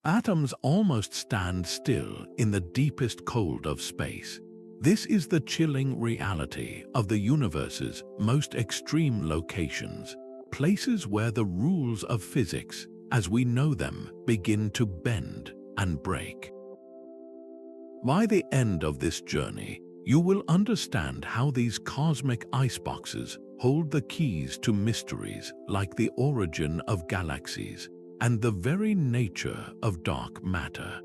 Atoms almost stand still in the deepest cold of space. This is the chilling reality of the universe's most extreme locations, places where the rules of physics, as we know them, begin to bend and break. By the end of this journey, you will understand how these cosmic iceboxes hold the keys to mysteries like the origin of galaxies and the very nature of dark matter.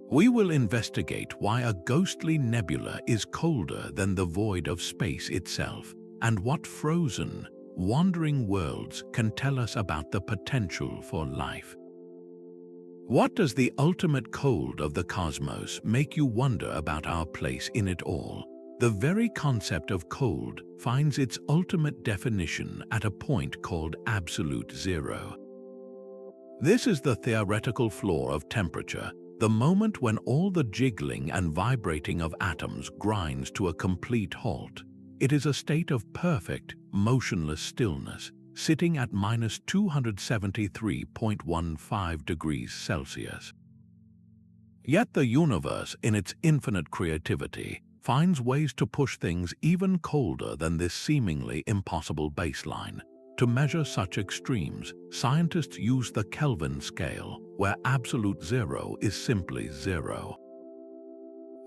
We will investigate why a ghostly nebula is colder than the void of space itself, and what frozen, wandering worlds can tell us about the potential for life. What does the ultimate cold of the cosmos make you wonder about our place in it all? The very concept of cold finds its ultimate definition at a point called absolute zero. This is the theoretical floor of temperature, the moment when all the jiggling and vibrating of atoms grinds to a complete halt. It is a state of perfect, motionless stillness, sitting at -273.15 degrees Celsius. Yet the universe, in its infinite creativity, finds ways to push things even colder than this seemingly impossible baseline. To measure such extremes, scientists use the Kelvin scale, where absolute zero is simply zero.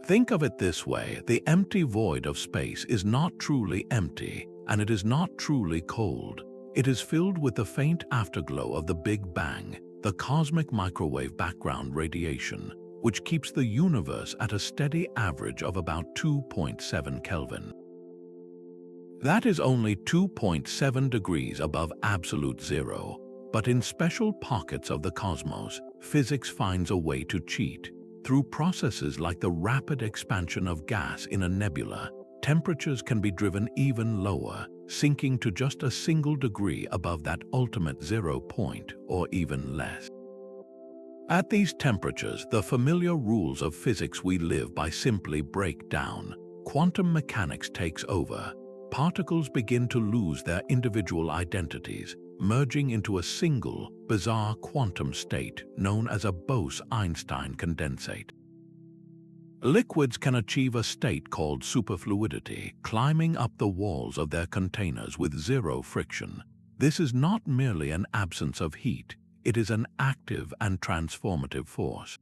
Think of it this way: the empty void of space is not truly empty, and it is not truly cold. It is filled with the faint afterglow of the Big Bang, the cosmic microwave background radiation, which keeps the universe at a steady average of about 2.7 Kelvin. That is only 2.7 degrees above absolute zero, but in special pockets of the cosmos, physics finds a way to cheat. Through processes like the rapid expansion of gas in a nebula, temperatures can be driven even lower, sinking to just a single degree above that ultimate 0 point, or even less. At these temperatures, the familiar rules of physics we live by simply break down. Quantum mechanics takes over. Particles begin to lose their individual identities, merging into a single, bizarre quantum state known as a Bose-Einstein condensate. Liquids can achieve a state called superfluidity, climbing up the walls of their containers with zero friction. This is not merely an absence of heat, it is an active and transformative force.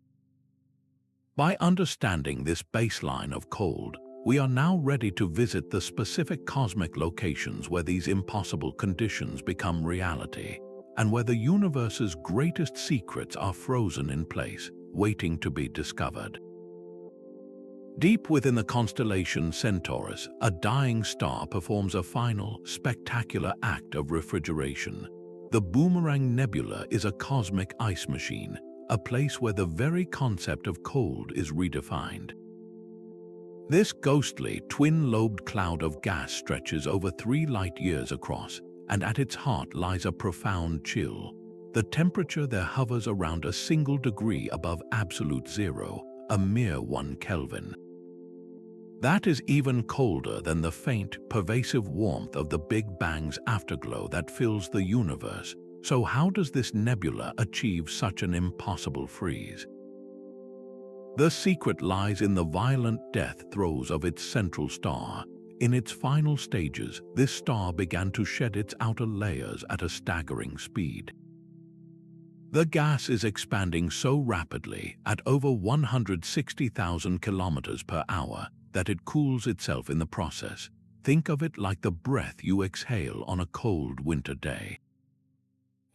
By understanding this baseline of cold, we are now ready to visit the specific cosmic locations where these impossible conditions become reality, and where the universe's greatest secrets are frozen in place, waiting to be discovered. Deep within the constellation Centaurus, a dying star performs a final, spectacular act of refrigeration. The Boomerang Nebula is a cosmic ice machine, a place where the very concept of cold is redefined. This ghostly, twin-lobed cloud of gas stretches over 3 light-years across, and at its heart lies a profound chill. The temperature there hovers around a single degree above absolute zero, a mere 1 Kelvin. That is even colder than the faint, pervasive warmth of the Big Bang's afterglow that fills the universe. So how does this nebula achieve such an impossible freeze? The secret lies in the violent death throes of its central star. In its final stages, this star began to shed its outer layers at a staggering speed. The gas is expanding so rapidly, at over 160,000 kilometers per hour, that it cools itself in the process. Think of it like the breath you exhale on a cold winter day.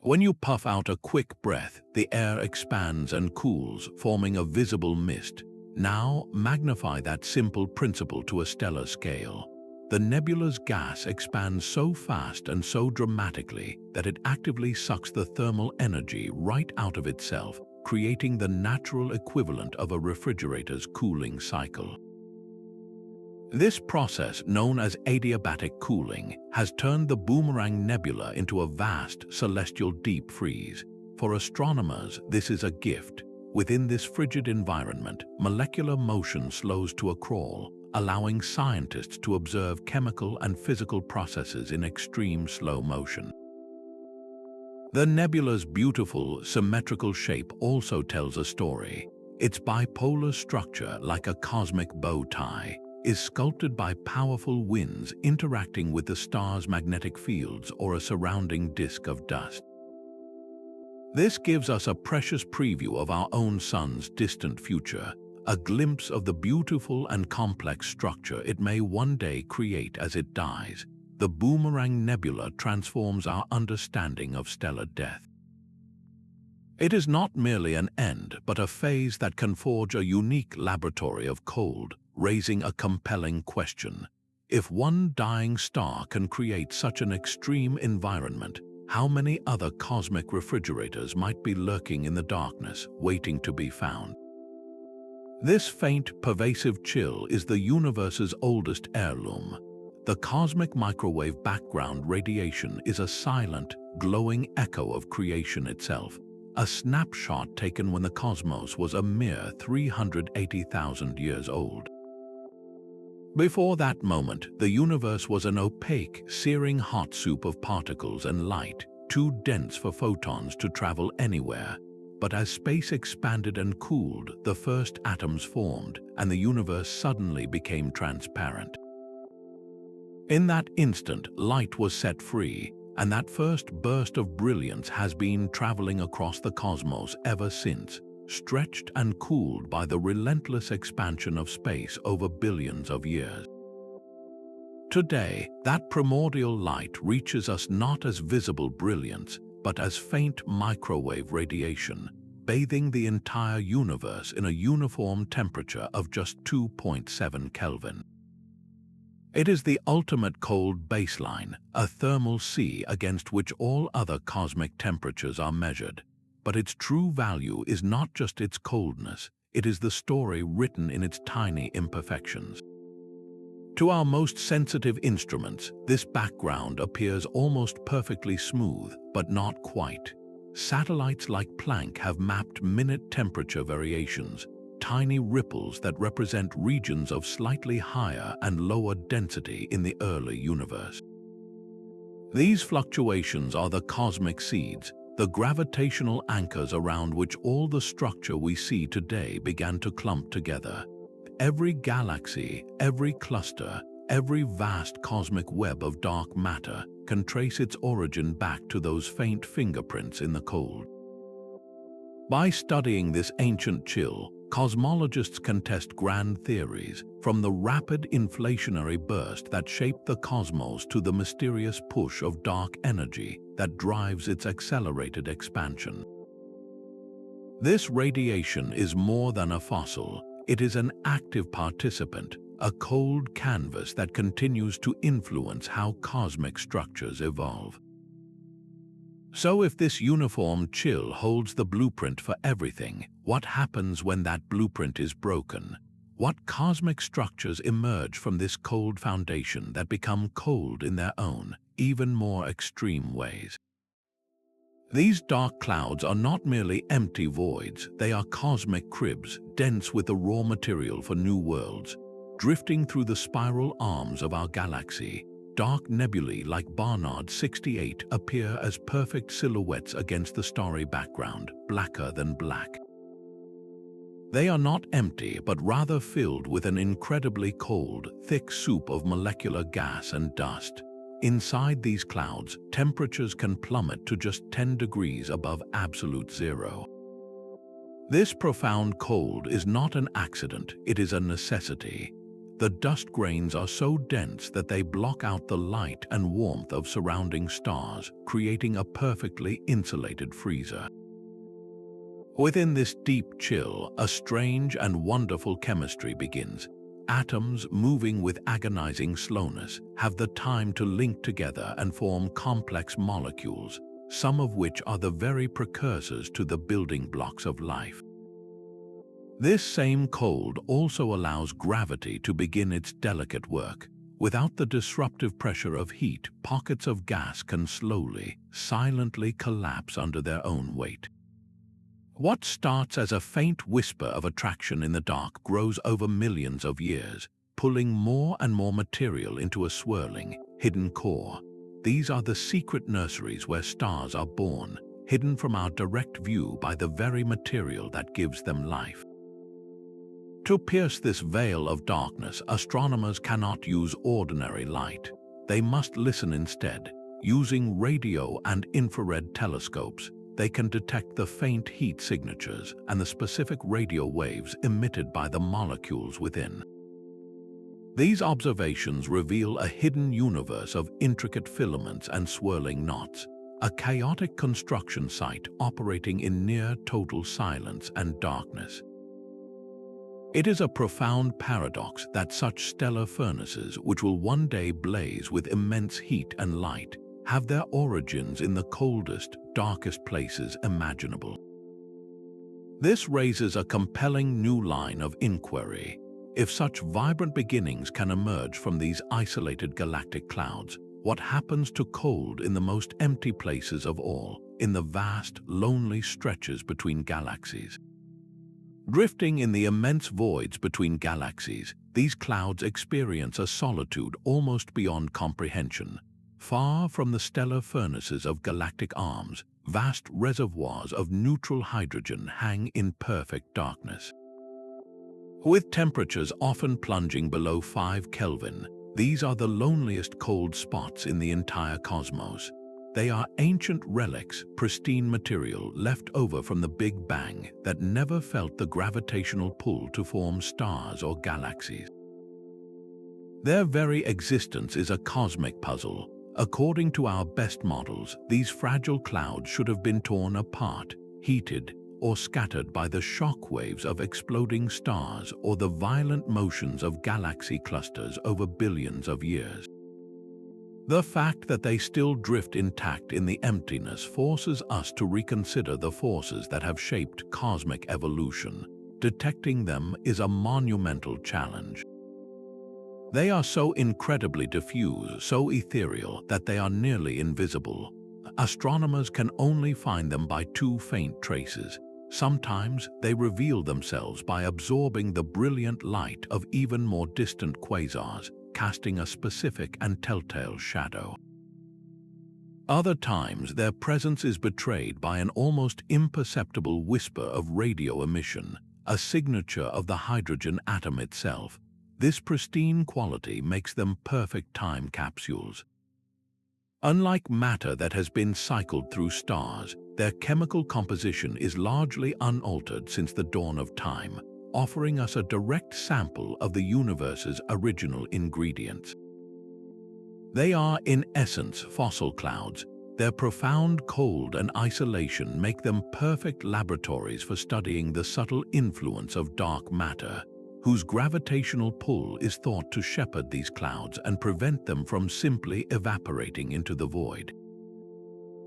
When you puff out a quick breath, the air expands and cools, forming a visible mist. Now, magnify that simple principle to a stellar scale. The nebula's gas expands so fast and so dramatically that it actively sucks the thermal energy right out of itself, creating the natural equivalent of a refrigerator's cooling cycle. This process, known as adiabatic cooling, has turned the Boomerang Nebula into a vast celestial deep freeze. For astronomers, this is a gift. Within this frigid environment, molecular motion slows to a crawl, allowing scientists to observe chemical and physical processes in extreme slow motion. The nebula's beautiful, symmetrical shape also tells a story. Its bipolar structure, like a cosmic bow tie, is sculpted by powerful winds interacting with the star's magnetic fields or a surrounding disk of dust. This gives us a precious preview of our own sun's distant future, a glimpse of the beautiful and complex structure it may one day create as it dies. The Boomerang Nebula transforms our understanding of stellar death. It is not merely an end, but a phase that can forge a unique laboratory of cold, raising a compelling question. If one dying star can create such an extreme environment, how many other cosmic refrigerators might be lurking in the darkness, waiting to be found? This faint, pervasive chill is the universe's oldest heirloom. The cosmic microwave background radiation is a silent, glowing echo of creation itself, a snapshot taken when the cosmos was a mere 380,000 years old. Before that moment, the universe was an opaque, searing hot soup of particles and light, too dense for photons to travel anywhere. But as space expanded and cooled, the first atoms formed, and the universe suddenly became transparent. In that instant, light was set free, and that first burst of brilliance has been traveling across the cosmos ever since, stretched and cooled by the relentless expansion of space over billions of years. Today, that primordial light reaches us not as visible brilliance, but as faint microwave radiation, bathing the entire universe in a uniform temperature of just 2.7 Kelvin. It is the ultimate cold baseline, a thermal sea against which all other cosmic temperatures are measured. But its true value is not just its coldness, it is the story written in its tiny imperfections. To our most sensitive instruments, this background appears almost perfectly smooth, but not quite. Satellites like Planck have mapped minute temperature variations, tiny ripples that represent regions of slightly higher and lower density in the early universe. These fluctuations are the cosmic seeds, the gravitational anchors around which all the structure we see today began to clump together. Every galaxy, every cluster, every vast cosmic web of dark matter can trace its origin back to those faint fingerprints in the cold. By studying this ancient chill, cosmologists can test grand theories, from the rapid inflationary burst that shaped the cosmos to the mysterious push of dark energy that drives its accelerated expansion. This radiation is more than a fossil. It is an active participant, a cold canvas that continues to influence how cosmic structures evolve. So if this uniform chill holds the blueprint for everything, what happens when that blueprint is broken? What cosmic structures emerge from this cold foundation that become cold in their own, even more extreme ways? These dark clouds are not merely empty voids, they are cosmic cribs, dense with the raw material for new worlds. Drifting through the spiral arms of our galaxy, dark nebulae like Barnard 68 appear as perfect silhouettes against the starry background, blacker than black. They are not empty, but rather filled with an incredibly cold, thick soup of molecular gas and dust. Inside these clouds, temperatures can plummet to just 10 degrees above absolute zero. This profound cold is not an accident, it is a necessity. The dust grains are so dense that they block out the light and warmth of surrounding stars, creating a perfectly insulated freezer. Within this deep chill, a strange and wonderful chemistry begins. Atoms, moving with agonizing slowness, have the time to link together and form complex molecules, some of which are the very precursors to the building blocks of life. This same cold also allows gravity to begin its delicate work. Without the disruptive pressure of heat, pockets of gas can slowly, silently collapse under their own weight. What starts as a faint whisper of attraction in the dark grows over millions of years, pulling more and more material into a swirling, hidden core. These are the secret nurseries where stars are born, hidden from our direct view by the very material that gives them life. To pierce this veil of darkness, astronomers cannot use ordinary light. They must listen instead. Using radio and infrared telescopes, they can detect the faint heat signatures and the specific radio waves emitted by the molecules within. These observations reveal a hidden universe of intricate filaments and swirling knots, a chaotic construction site operating in near total silence and darkness. It is a profound paradox that such stellar furnaces, which will one day blaze with immense heat and light, have their origins in the coldest, darkest places imaginable. This raises a compelling new line of inquiry. If such vibrant beginnings can emerge from these isolated galactic clouds, what happens to cold in the most empty places of all, in the vast, lonely stretches between galaxies? Drifting in the immense voids between galaxies, these clouds experience a solitude almost beyond comprehension. Far from the stellar furnaces of galactic arms, vast reservoirs of neutral hydrogen hang in perfect darkness. With temperatures often plunging below 5 Kelvin, these are the loneliest cold spots in the entire cosmos. They are ancient relics, pristine material left over from the Big Bang that never felt the gravitational pull to form stars or galaxies. Their very existence is a cosmic puzzle. According to our best models, these fragile clouds should have been torn apart, heated, or scattered by the shock waves of exploding stars or the violent motions of galaxy clusters over billions of years. The fact that they still drift intact in the emptiness forces us to reconsider the forces that have shaped cosmic evolution. Detecting them is a monumental challenge. They are so incredibly diffuse, so ethereal, that they are nearly invisible. Astronomers can only find them by too faint traces. Sometimes they reveal themselves by absorbing the brilliant light of even more distant quasars, casting a specific and telltale shadow. Other times their presence is betrayed by an almost imperceptible whisper of radio emission, a signature of the hydrogen atom itself. This pristine quality makes them perfect time capsules. Unlike matter that has been cycled through stars, their chemical composition is largely unaltered since the dawn of time, offering us a direct sample of the universe's original ingredients. They are, in essence, fossil clouds. Their profound cold and isolation make them perfect laboratories for studying the subtle influence of dark matter, whose gravitational pull is thought to shepherd these clouds and prevent them from simply evaporating into the void.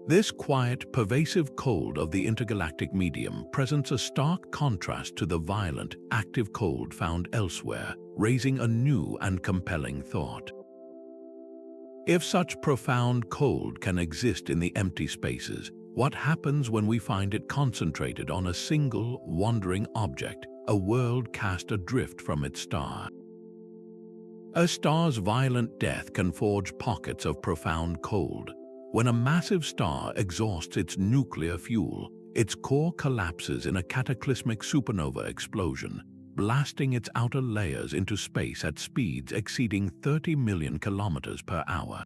This quiet, pervasive cold of the intergalactic medium presents a stark contrast to the violent, active cold found elsewhere, raising a new and compelling thought. If such profound cold can exist in the empty spaces, what happens when we find it concentrated on a single, wandering object, a world cast adrift from its star? A star's violent death can forge pockets of profound cold. When a massive star exhausts its nuclear fuel, its core collapses in a cataclysmic supernova explosion, blasting its outer layers into space at speeds exceeding 30 million kilometers per hour.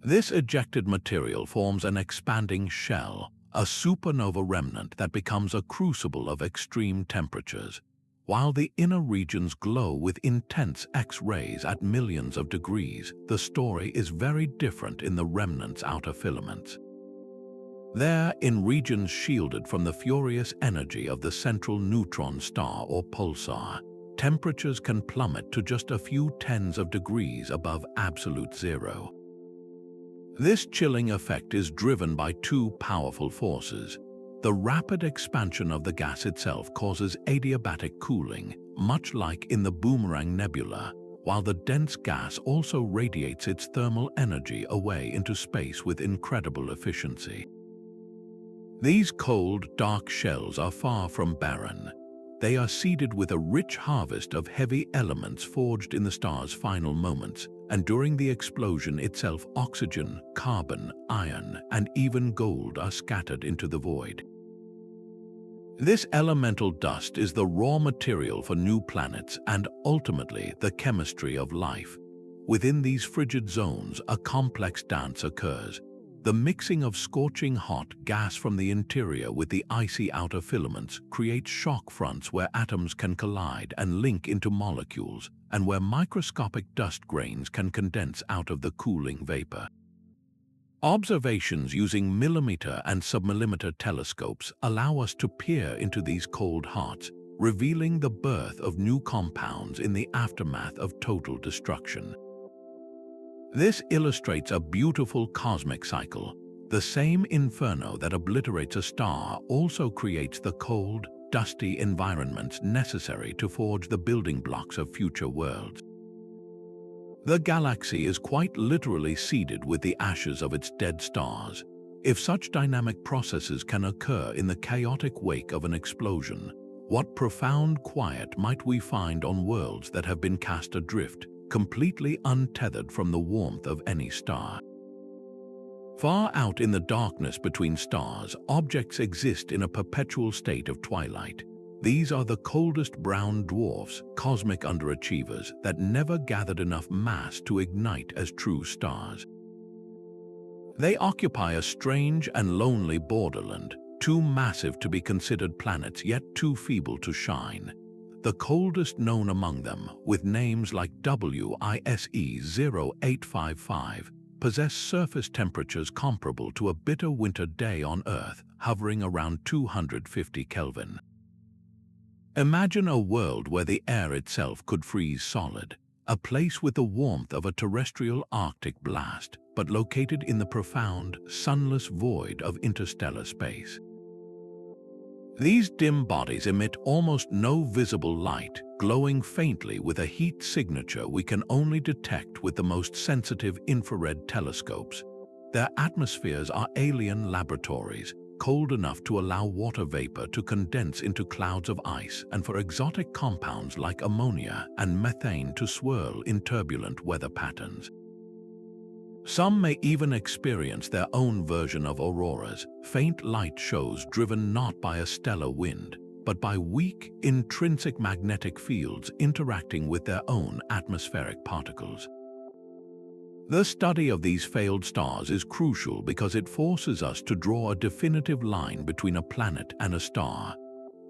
This ejected material forms an expanding shell, a supernova remnant that becomes a crucible of extreme temperatures. While the inner regions glow with intense X-rays at millions of degrees, the story is very different in the remnant's outer filaments. There, in regions shielded from the furious energy of the central neutron star or pulsar, temperatures can plummet to just a few tens of degrees above absolute zero. This chilling effect is driven by two powerful forces. The rapid expansion of the gas itself causes adiabatic cooling, much like in the Boomerang Nebula, while the dense gas also radiates its thermal energy away into space with incredible efficiency. These cold, dark shells are far from barren. They are seeded with a rich harvest of heavy elements forged in the star's final moments, and during the explosion itself oxygen, carbon, iron, and even gold are scattered into the void. This elemental dust is the raw material for new planets and ultimately the chemistry of life. Within these frigid zones, a complex dance occurs. The mixing of scorching hot gas from the interior with the icy outer filaments creates shock fronts where atoms can collide and link into molecules, and where microscopic dust grains can condense out of the cooling vapor. Observations using millimeter and submillimeter telescopes allow us to peer into these cold hearts, revealing the birth of new compounds in the aftermath of total destruction. This illustrates a beautiful cosmic cycle. The same inferno that obliterates a star also creates the cold, dusty environments necessary to forge the building blocks of future worlds. The galaxy is quite literally seeded with the ashes of its dead stars. If such dynamic processes can occur in the chaotic wake of an explosion, what profound quiet might we find on worlds that have been cast adrift, completely untethered from the warmth of any star? Far out in the darkness between stars, objects exist in a perpetual state of twilight. These are the coldest brown dwarfs, cosmic underachievers that never gathered enough mass to ignite as true stars. They occupy a strange and lonely borderland, too massive to be considered planets yet too feeble to shine. The coldest known among them, with names like WISE 0855, possess surface temperatures comparable to a bitter winter day on Earth, hovering around 250 Kelvin. Imagine a world where the air itself could freeze solid, a place with the warmth of a terrestrial Arctic blast, but located in the profound, sunless void of interstellar space. These dim bodies emit almost no visible light, glowing faintly with a heat signature we can only detect with the most sensitive infrared telescopes. Their atmospheres are alien laboratories, cold enough to allow water vapor to condense into clouds of ice and for exotic compounds like ammonia and methane to swirl in turbulent weather patterns. Some may even experience their own version of auroras, faint light shows driven not by a stellar wind, but by weak, intrinsic magnetic fields interacting with their own atmospheric particles. The study of these failed stars is crucial because it forces us to draw a definitive line between a planet and a star.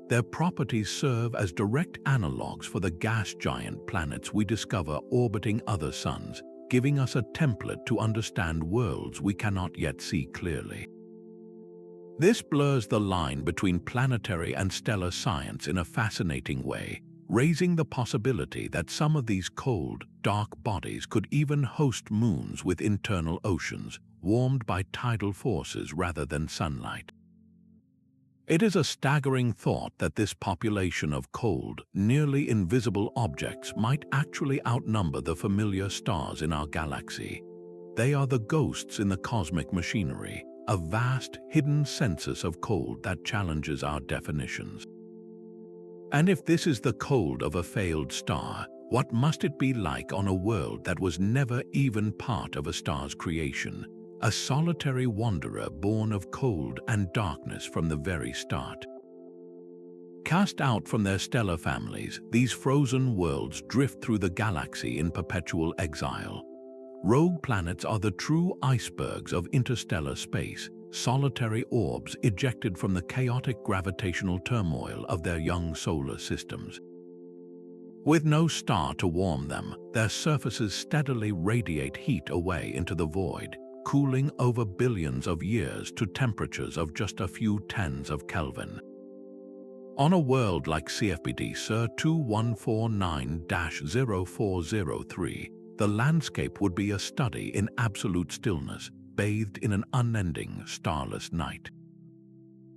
Their properties serve as direct analogues for the gas giant planets we discover orbiting other suns, giving us a template to understand worlds we cannot yet see clearly. This blurs the line between planetary and stellar science in a fascinating way, raising the possibility that some of these cold, dark bodies could even host moons with internal oceans, warmed by tidal forces rather than sunlight. It is a staggering thought that this population of cold, nearly invisible objects might actually outnumber the familiar stars in our galaxy. They are the ghosts in the cosmic machinery, a vast, hidden census of cold that challenges our definitions. And if this is the cold of a failed star, what must it be like on a world that was never even part of a star's creation? A solitary wanderer born of cold and darkness from the very start. Cast out from their stellar families, these frozen worlds drift through the galaxy in perpetual exile. Rogue planets are the true icebergs of interstellar space, solitary orbs ejected from the chaotic gravitational turmoil of their young solar systems. With no star to warm them, their surfaces steadily radiate heat away into the void, cooling over billions of years to temperatures of just a few tens of Kelvin. On a world like CFBD SIR 2149-0403, the landscape would be a study in absolute stillness, bathed in an unending, starless night.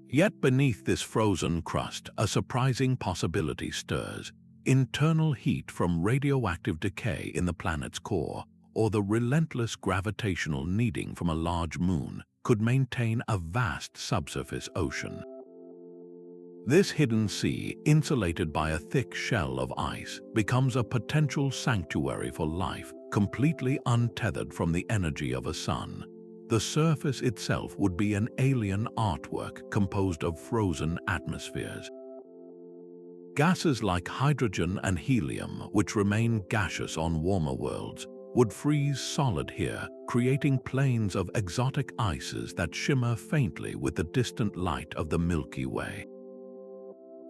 Yet beneath this frozen crust, a surprising possibility stirs: internal heat from radioactive decay in the planet's core, or the relentless gravitational kneading from a large moon, could maintain a vast subsurface ocean. This hidden sea, insulated by a thick shell of ice, becomes a potential sanctuary for life, completely untethered from the energy of a sun. The surface itself would be an alien artwork composed of frozen atmospheres. Gases like hydrogen and helium, which remain gaseous on warmer worlds, would freeze solid here, creating plains of exotic ices that shimmer faintly with the distant light of the Milky Way.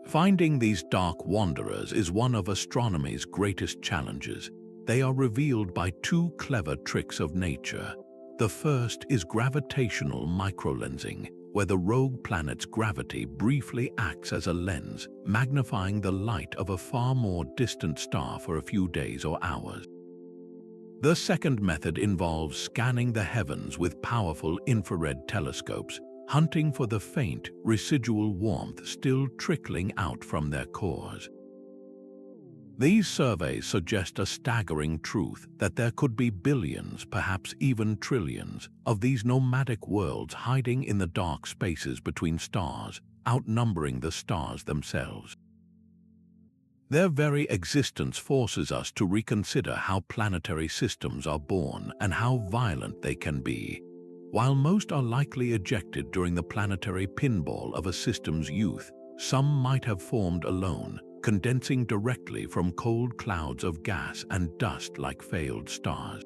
Finding these dark wanderers is one of astronomy's greatest challenges. They are revealed by two clever tricks of nature. The first is gravitational microlensing, where the rogue planet's gravity briefly acts as a lens, magnifying the light of a far more distant star for a few days or hours. The second method involves scanning the heavens with powerful infrared telescopes, hunting for the faint, residual warmth still trickling out from their cores. These surveys suggest a staggering truth that there could be billions, perhaps even trillions, of these nomadic worlds hiding in the dark spaces between stars, outnumbering the stars themselves. Their very existence forces us to reconsider how planetary systems are born and how violent they can be. While most are likely ejected during the planetary pinball of a system's youth, some might have formed alone, condensing directly from cold clouds of gas and dust like failed stars.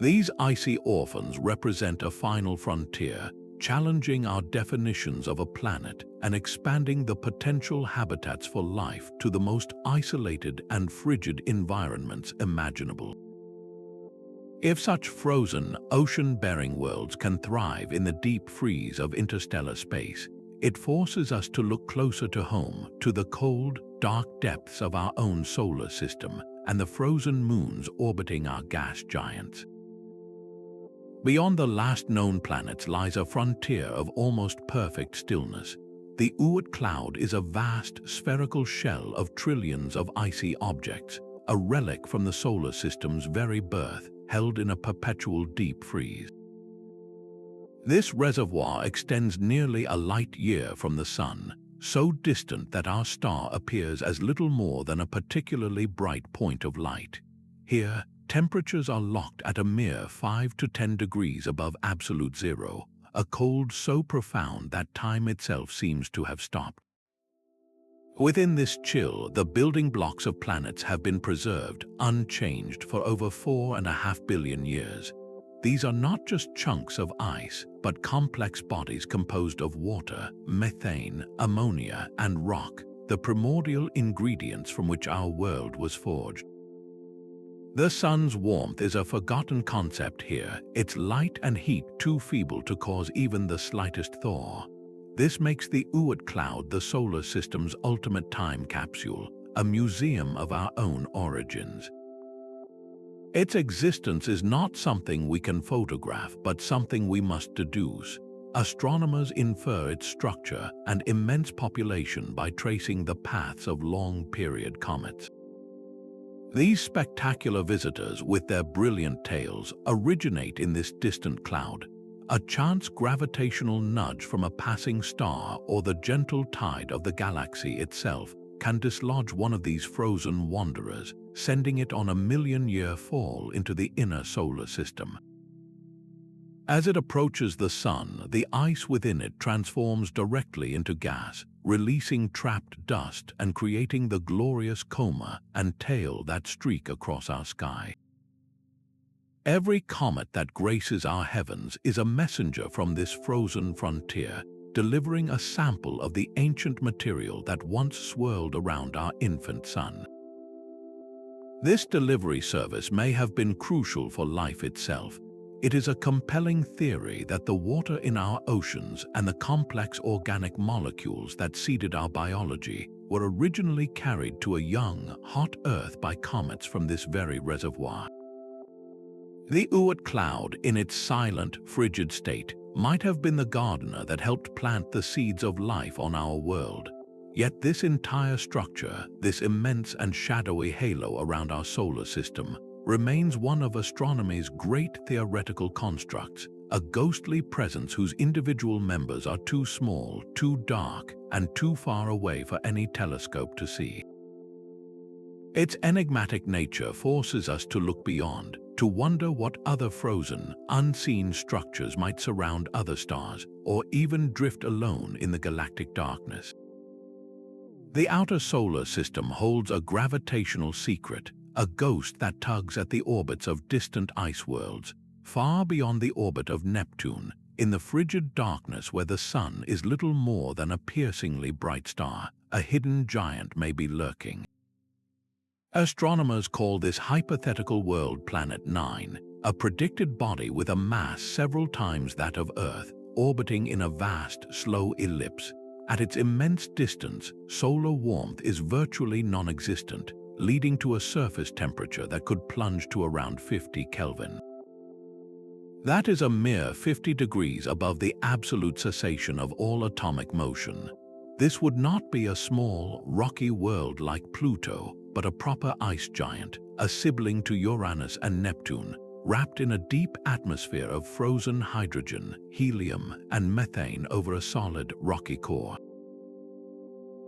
These icy orphans represent a final frontier, challenging our definitions of a planet and expanding the potential habitats for life to the most isolated and frigid environments imaginable. If such frozen, ocean-bearing worlds can thrive in the deep freeze of interstellar space, it forces us to look closer to home, to the cold, dark depths of our own solar system and the frozen moons orbiting our gas giants. Beyond the last known planets lies a frontier of almost perfect stillness. The Oort Cloud is a vast, spherical shell of trillions of icy objects, a relic from the solar system's very birth, held in a perpetual deep freeze. This reservoir extends nearly a light year from the Sun, so distant that our star appears as little more than a particularly bright point of light. Here, temperatures are locked at a mere 5 to 10 degrees above absolute zero, a cold so profound that time itself seems to have stopped. Within this chill, the building blocks of planets have been preserved, unchanged for over 4.5 billion years. These are not just chunks of ice, but complex bodies composed of water, methane, ammonia, and rock, the primordial ingredients from which our world was forged. The Sun's warmth is a forgotten concept here, its light and heat too feeble to cause even the slightest thaw. This makes the Oort Cloud the solar system's ultimate time capsule, a museum of our own origins. Its existence is not something we can photograph, but something we must deduce. Astronomers infer its structure and immense population by tracing the paths of long-period comets. These spectacular visitors, with their brilliant tails, originate in this distant cloud. A chance gravitational nudge from a passing star or the gentle tide of the galaxy itself can dislodge one of these frozen wanderers, sending it on a million-year fall into the inner solar system. As it approaches the Sun, the ice within it transforms directly into gas, releasing trapped dust and creating the glorious coma and tail that streak across our sky. Every comet that graces our heavens is a messenger from this frozen frontier, delivering a sample of the ancient material that once swirled around our infant sun. This delivery service may have been crucial for life itself. It is a compelling theory that the water in our oceans and the complex organic molecules that seeded our biology were originally carried to a young, hot Earth by comets from this very reservoir. The Oort Cloud, in its silent, frigid state, might have been the gardener that helped plant the seeds of life on our world. Yet this entire structure, this immense and shadowy halo around our solar system, remains one of astronomy's great theoretical constructs, a ghostly presence whose individual members are too small, too dark, and too far away for any telescope to see. Its enigmatic nature forces us to look beyond, to wonder what other frozen, unseen structures might surround other stars, or even drift alone in the galactic darkness. The outer solar system holds a gravitational secret, a ghost that tugs at the orbits of distant ice worlds, far beyond the orbit of Neptune, in the frigid darkness where the sun is little more than a piercingly bright star. A hidden giant may be lurking. Astronomers call this hypothetical world Planet 9, a predicted body with a mass several times that of Earth, orbiting in a vast, slow ellipse. At its immense distance, solar warmth is virtually non-existent, leading to a surface temperature that could plunge to around 50 Kelvin. That is a mere 50 degrees above the absolute cessation of all atomic motion. This would not be a small, rocky world like Pluto, but a proper ice giant, a sibling to Uranus and Neptune, wrapped in a deep atmosphere of frozen hydrogen, helium, and methane over a solid, rocky core.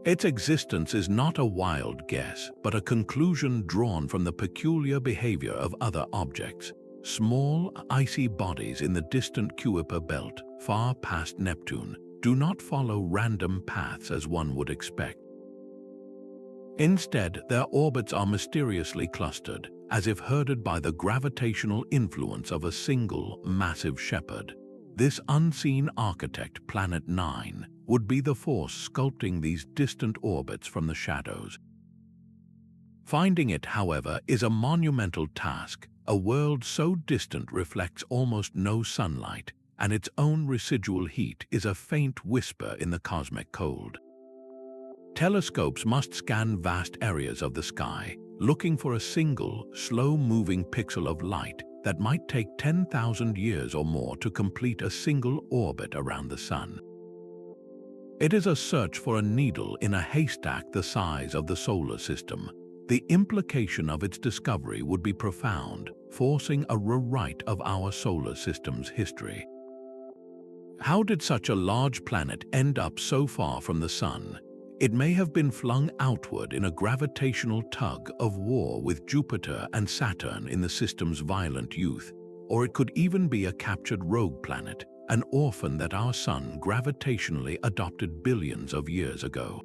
Its existence is not a wild guess, but a conclusion drawn from the peculiar behavior of other objects. Small, icy bodies in the distant Kuiper Belt, far past Neptune, do not follow random paths as one would expect. Instead, their orbits are mysteriously clustered, as if herded by the gravitational influence of a single, massive shepherd. This unseen architect, Planet 9, would be the force sculpting these distant orbits from the shadows. Finding it, however, is a monumental task. A world so distant reflects almost no sunlight, and its own residual heat is a faint whisper in the cosmic cold. Telescopes must scan vast areas of the sky, looking for a single, slow-moving pixel of light that might take 10,000 years or more to complete a single orbit around the Sun. It is a search for a needle in a haystack the size of the solar system. The implication of its discovery would be profound, forcing a rewrite of our solar system's history. How did such a large planet end up so far from the Sun? It may have been flung outward in a gravitational tug of war with Jupiter and Saturn in the system's violent youth, or it could even be a captured rogue planet, an orphan that our Sun gravitationally adopted billions of years ago.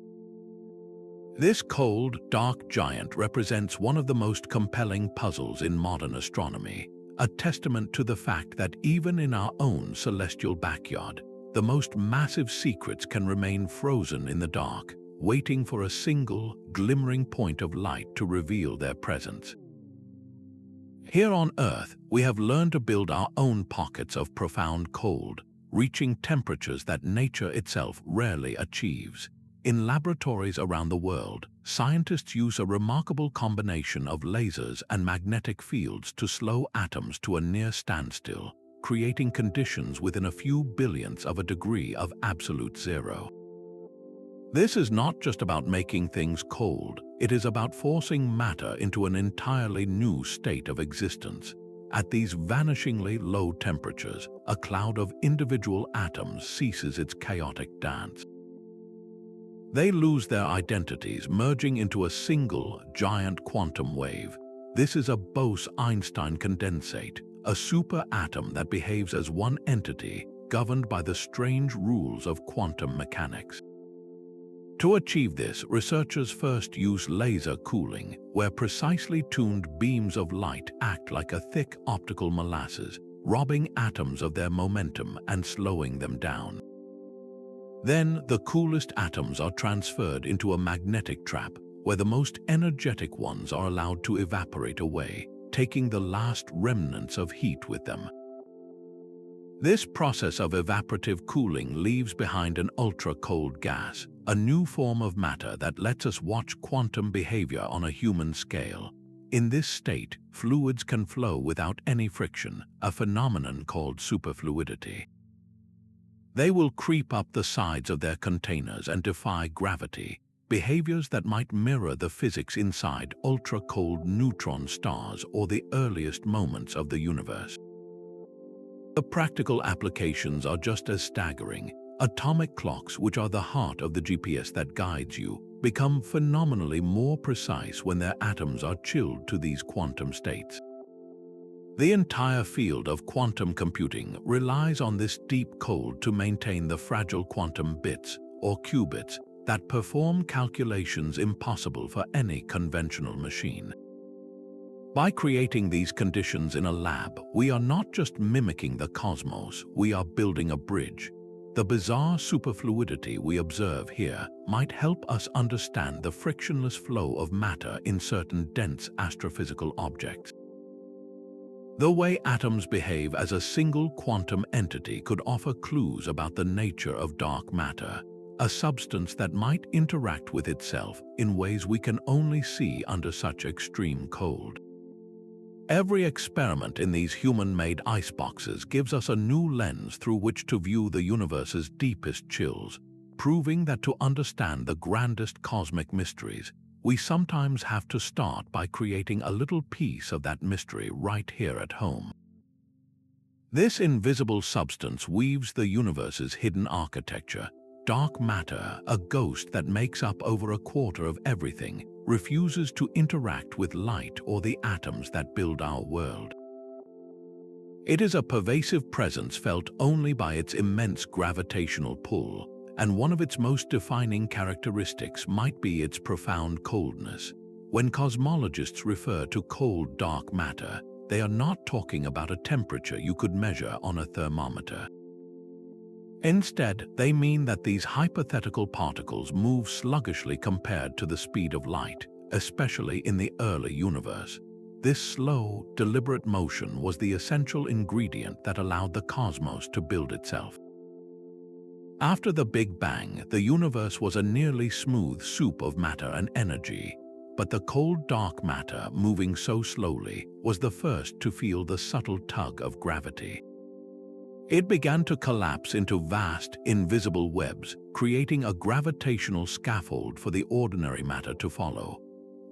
This cold, dark giant represents one of the most compelling puzzles in modern astronomy, a testament to the fact that even in our own celestial backyard, the most massive secrets can remain frozen in the dark, waiting for a single, glimmering point of light to reveal their presence. Here on Earth, we have learned to build our own pockets of profound cold, reaching temperatures that nature itself rarely achieves. In laboratories around the world, scientists use a remarkable combination of lasers and magnetic fields to slow atoms to a near standstill, creating conditions within a few billionths of a degree of absolute zero. This is not just about making things cold, it is about forcing matter into an entirely new state of existence. At these vanishingly low temperatures, a cloud of individual atoms ceases its chaotic dance. They lose their identities, merging into a single, giant quantum wave. This is a Bose-Einstein condensate, a superatom that behaves as one entity, governed by the strange rules of quantum mechanics. To achieve this, researchers first use laser cooling, where precisely tuned beams of light act like a thick optical molasses, robbing atoms of their momentum and slowing them down. Then, the coolest atoms are transferred into a magnetic trap, where the most energetic ones are allowed to evaporate away, taking the last remnants of heat with them. This process of evaporative cooling leaves behind an ultra-cold gas, a new form of matter that lets us watch quantum behavior on a human scale. In this state, fluids can flow without any friction, a phenomenon called superfluidity. They will creep up the sides of their containers and defy gravity, behaviors that might mirror the physics inside ultra-cold neutron stars or the earliest moments of the universe. The practical applications are just as staggering. Atomic clocks, which are the heart of the GPS that guides you, become phenomenally more precise when their atoms are chilled to these quantum states. The entire field of quantum computing relies on this deep cold to maintain the fragile quantum bits, or qubits, that perform calculations impossible for any conventional machine. By creating these conditions in a lab, we are not just mimicking the cosmos, we are building a bridge. The bizarre superfluidity we observe here might help us understand the frictionless flow of matter in certain dense astrophysical objects. The way atoms behave as a single quantum entity could offer clues about the nature of dark matter, a substance that might interact with itself in ways we can only see under such extreme cold. Every experiment in these human-made iceboxes gives us a new lens through which to view the universe's deepest chills, proving that to understand the grandest cosmic mysteries, we sometimes have to start by creating a little piece of that mystery right here at home. This invisible substance weaves the universe's hidden architecture. Dark matter, a ghost that makes up over a quarter of everything, refuses to interact with light or the atoms that build our world. It is a pervasive presence felt only by its immense gravitational pull, and one of its most defining characteristics might be its profound coldness. When cosmologists refer to cold dark matter, they are not talking about a temperature you could measure on a thermometer. Instead, they mean that these hypothetical particles move sluggishly compared to the speed of light, especially in the early universe. This slow, deliberate motion was the essential ingredient that allowed the cosmos to build itself. After the Big Bang, the universe was a nearly smooth soup of matter and energy, but the cold dark matter, moving so slowly, was the first to feel the subtle tug of gravity. It began to collapse into vast, invisible webs, creating a gravitational scaffold for the ordinary matter to follow.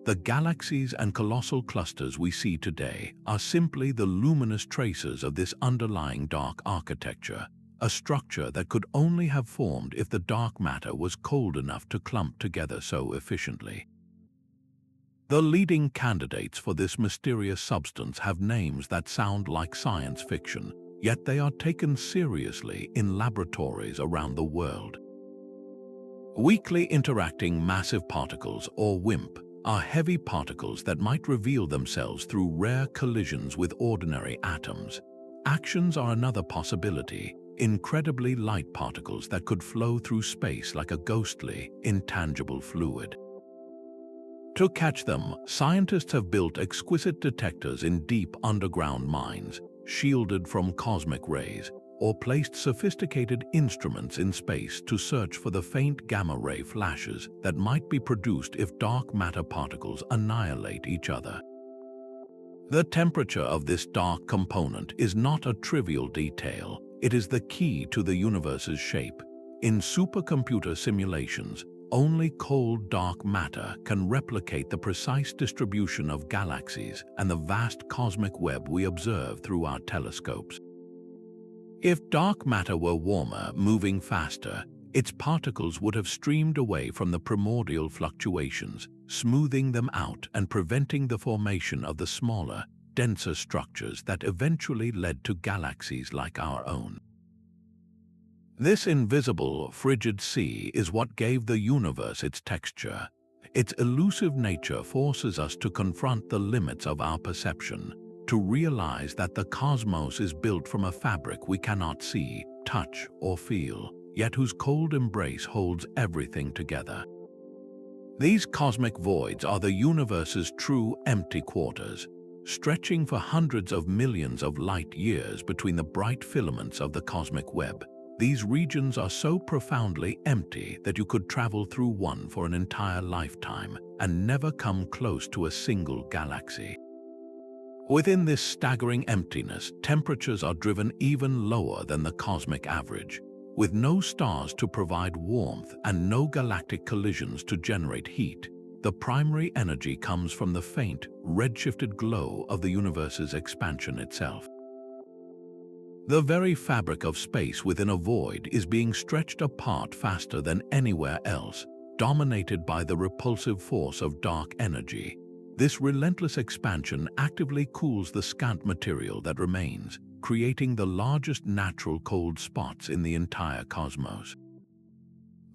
The galaxies and colossal clusters we see today are simply the luminous traces of this underlying dark architecture, a structure that could only have formed if the dark matter was cold enough to clump together so efficiently. The leading candidates for this mysterious substance have names that sound like science fiction, yet they are taken seriously in laboratories around the world. Weakly interacting massive particles, or WIMP, are heavy particles that might reveal themselves through rare collisions with ordinary atoms. Actions are another possibility, incredibly light particles that could flow through space like a ghostly, intangible fluid. To catch them, scientists have built exquisite detectors in deep underground mines, shielded from cosmic rays, or placed sophisticated instruments in space to search for the faint gamma-ray flashes that might be produced if dark matter particles annihilate each other. The temperature of this dark component is not a trivial detail, it is the key to the universe's shape. In supercomputer simulations, only cold dark matter can replicate the precise distribution of galaxies and the vast cosmic web we observe through our telescopes. If dark matter were warmer, moving faster, its particles would have streamed away from the primordial fluctuations, smoothing them out and preventing the formation of the smaller, denser structures that eventually led to galaxies like our own. This invisible, frigid sea is what gave the universe its texture. Its elusive nature forces us to confront the limits of our perception, to realize that the cosmos is built from a fabric we cannot see, touch, or feel, yet whose cold embrace holds everything together. These cosmic voids are the universe's true empty quarters, stretching for hundreds of millions of light years between the bright filaments of the cosmic web. These regions are so profoundly empty that you could travel through one for an entire lifetime and never come close to a single galaxy. Within this staggering emptiness, temperatures are driven even lower than the cosmic average. With no stars to provide warmth and no galactic collisions to generate heat, the primary energy comes from the faint, redshifted glow of the universe's expansion itself. The very fabric of space within a void is being stretched apart faster than anywhere else, dominated by the repulsive force of dark energy. This relentless expansion actively cools the scant material that remains, creating the largest natural cold spots in the entire cosmos.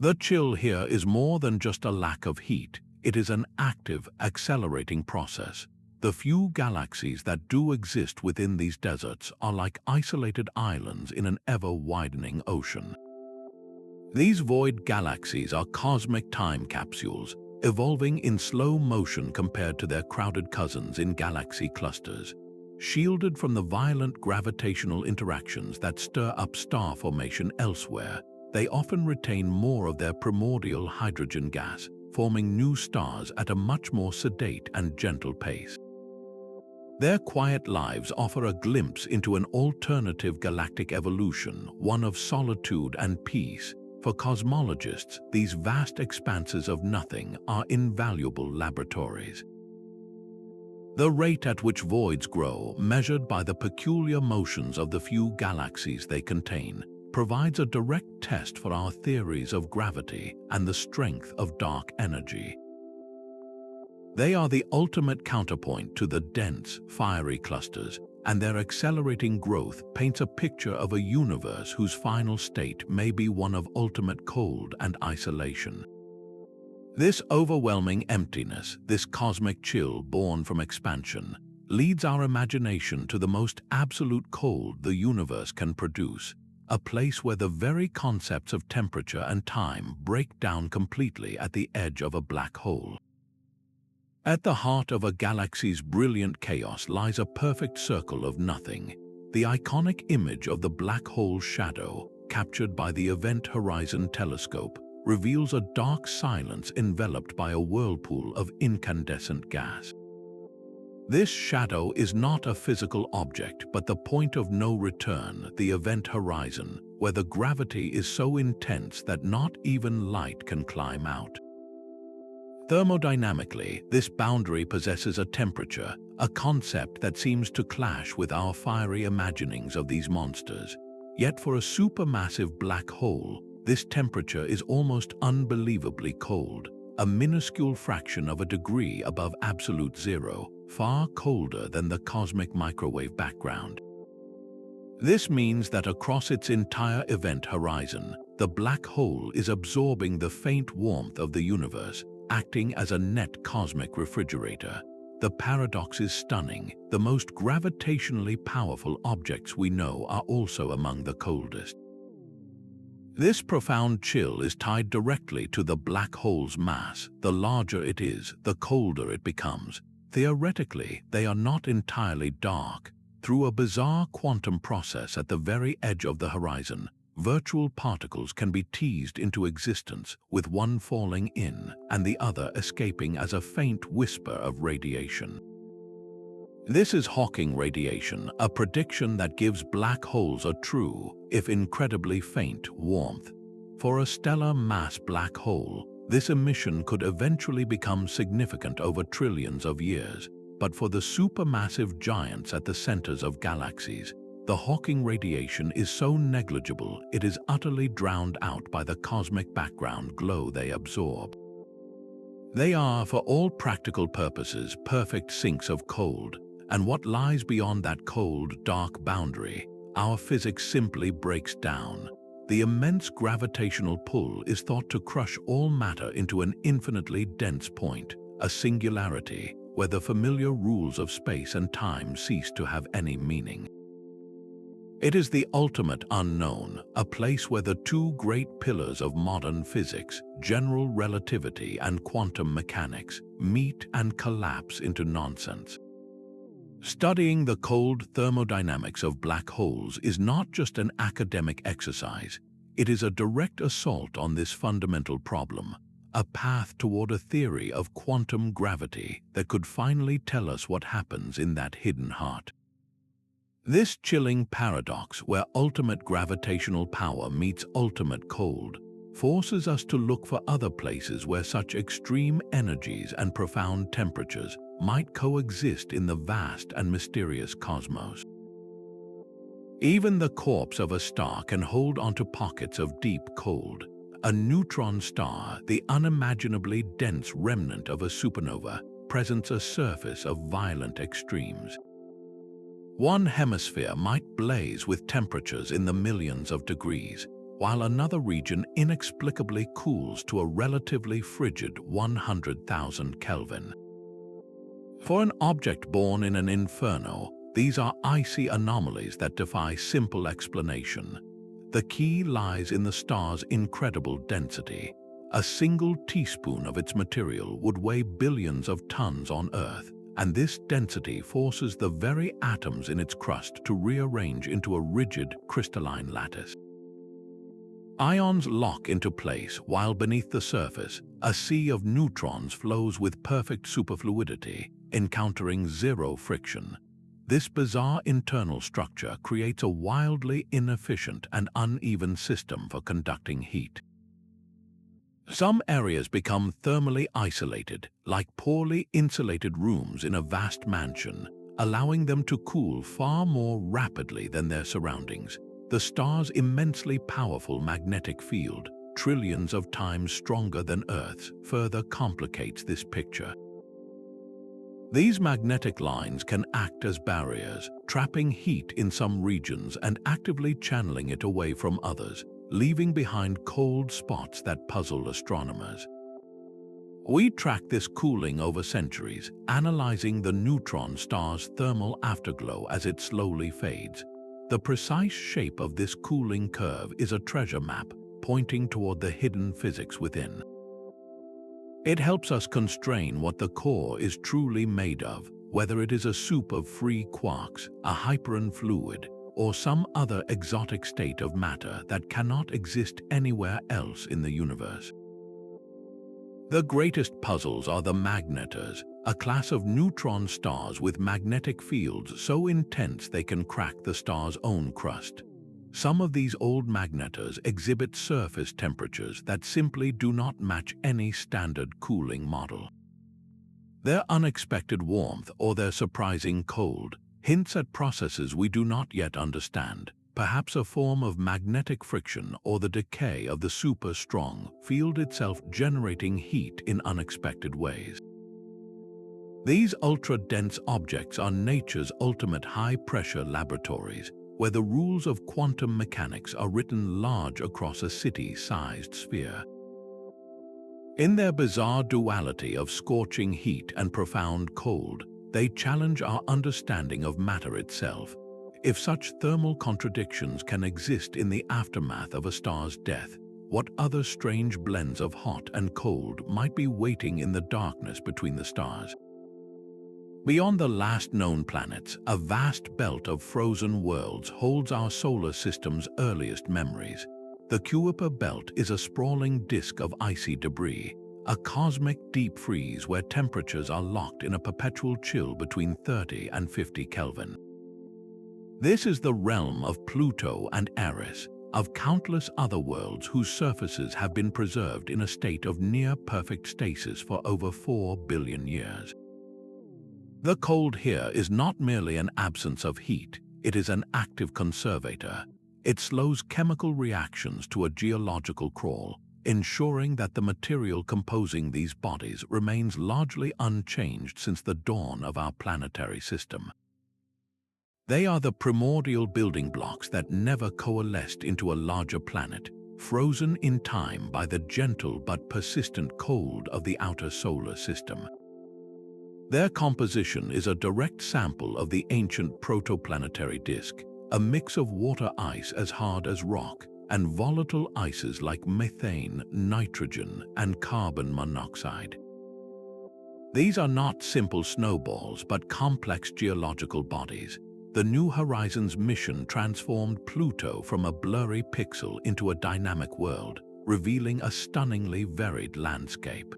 The chill here is more than just a lack of heat. It is an active, accelerating process. The few galaxies that do exist within these deserts are like isolated islands in an ever-widening ocean. These void galaxies are cosmic time capsules, evolving in slow motion compared to their crowded cousins in galaxy clusters. Shielded from the violent gravitational interactions that stir up star formation elsewhere, they often retain more of their primordial hydrogen gas, forming new stars at a much more sedate and gentle pace. Their quiet lives offer a glimpse into an alternative galactic evolution, one of solitude and peace. For cosmologists, these vast expanses of nothing are invaluable laboratories. The rate at which voids grow, measured by the peculiar motions of the few galaxies they contain, provides a direct test for our theories of gravity and the strength of dark energy. They are the ultimate counterpoint to the dense, fiery clusters, and their accelerating growth paints a picture of a universe whose final state may be one of ultimate cold and isolation. This overwhelming emptiness, this cosmic chill born from expansion, leads our imagination to the most absolute cold the universe can produce, a place where the very concepts of temperature and time break down completely at the edge of a black hole. At the heart of a galaxy's brilliant chaos lies a perfect circle of nothing, the iconic image of the black hole's shadow, captured by the Event Horizon Telescope, reveals a dark silence enveloped by a whirlpool of incandescent gas. This shadow is not a physical object, but the point of no return, the event horizon, where the gravity is so intense that not even light can climb out. Thermodynamically, this boundary possesses a temperature, a concept that seems to clash with our fiery imaginings of these monsters. Yet for a supermassive black hole, this temperature is almost unbelievably cold, a minuscule fraction of a degree above absolute zero, far colder than the cosmic microwave background. This means that across its entire event horizon, the black hole is absorbing the faint warmth of the universe, acting as a net cosmic refrigerator. The paradox is stunning. The most gravitationally powerful objects we know are also among the coldest. This profound chill is tied directly to the black hole's mass. The larger it is, the colder it becomes. Theoretically, they are not entirely dark. Through a bizarre quantum process at the very edge of the horizon, virtual particles can be teased into existence, with one falling in and the other escaping as a faint whisper of radiation. This is Hawking radiation, a prediction that gives black holes a true, if incredibly faint, warmth. For a stellar mass black hole, this emission could eventually become significant over trillions of years, but for the supermassive giants at the centers of galaxies, the Hawking radiation is so negligible it is utterly drowned out by the cosmic background glow they absorb. They are, for all practical purposes, perfect sinks of cold, and what lies beyond that cold, dark boundary, our physics simply breaks down. The immense gravitational pull is thought to crush all matter into an infinitely dense point, a singularity, where the familiar rules of space and time cease to have any meaning. It is the ultimate unknown, a place where the two great pillars of modern physics, general relativity and quantum mechanics, meet and collapse into nonsense. Studying the cold thermodynamics of black holes is not just an academic exercise, it is a direct assault on this fundamental problem, a path toward a theory of quantum gravity that could finally tell us what happens in that hidden heart. This chilling paradox, where ultimate gravitational power meets ultimate cold, forces us to look for other places where such extreme energies and profound temperatures might coexist in the vast and mysterious cosmos. Even the corpse of a star can hold onto pockets of deep cold, A neutron star, the unimaginably dense remnant of a supernova, presents a surface of violent extremes. One hemisphere might blaze with temperatures in the millions of degrees, while another region inexplicably cools to a relatively frigid 100,000 Kelvin. For an object born in an inferno, these are icy anomalies that defy simple explanation. The key lies in the star's incredible density. A single teaspoon of its material would weigh billions of tons on Earth, and this density forces the very atoms in its crust to rearrange into a rigid crystalline lattice. Ions lock into place while beneath the surface, a sea of neutrons flows with perfect superfluidity, encountering zero friction. This bizarre internal structure creates a wildly inefficient and uneven system for conducting heat. Some areas become thermally isolated, like poorly insulated rooms in a vast mansion, allowing them to cool far more rapidly than their surroundings. The star's immensely powerful magnetic field, trillions of times stronger than Earth's, further complicates this picture. These magnetic lines can act as barriers, trapping heat in some regions and actively channeling it away from others, leaving behind cold spots that puzzle astronomers. We track this cooling over centuries, analyzing the neutron star's thermal afterglow as it slowly fades. The precise shape of this cooling curve is a treasure map, pointing toward the hidden physics within. It helps us constrain what the core is truly made of, whether it is a soup of free quarks, a hyperon fluid, or some other exotic state of matter that cannot exist anywhere else in the universe. The greatest puzzles are the magnetars, a class of neutron stars with magnetic fields so intense they can crack the star's own crust. Some of these old magnetars exhibit surface temperatures that simply do not match any standard cooling model. Their unexpected warmth or their surprising cold hints at processes we do not yet understand, perhaps a form of magnetic friction or the decay of the super-strong field itself generating heat in unexpected ways. These ultra-dense objects are nature's ultimate high-pressure laboratories, where the rules of quantum mechanics are written large across a city-sized sphere. In their bizarre duality of scorching heat and profound cold, they challenge our understanding of matter itself. If such thermal contradictions can exist in the aftermath of a star's death, what other strange blends of hot and cold might be waiting in the darkness between the stars? Beyond the last known planets, a vast belt of frozen worlds holds our solar system's earliest memories. The Kuiper Belt is a sprawling disk of icy debris, a cosmic deep freeze where temperatures are locked in a perpetual chill between 30 and 50 Kelvin. This is the realm of Pluto and Eris, of countless other worlds whose surfaces have been preserved in a state of near-perfect stasis for over 4 billion years. The cold here is not merely an absence of heat, it is an active conservator. It slows chemical reactions to a geological crawl, ensuring that the material composing these bodies remains largely unchanged since the dawn of our planetary system. They are the primordial building blocks that never coalesced into a larger planet, frozen in time by the gentle but persistent cold of the outer solar system. Their composition is a direct sample of the ancient protoplanetary disk, a mix of water ice as hard as rock and volatile ices like methane, nitrogen, and carbon monoxide. These are not simple snowballs but complex geological bodies. The New Horizons mission transformed Pluto from a blurry pixel into a dynamic world, revealing a stunningly varied landscape.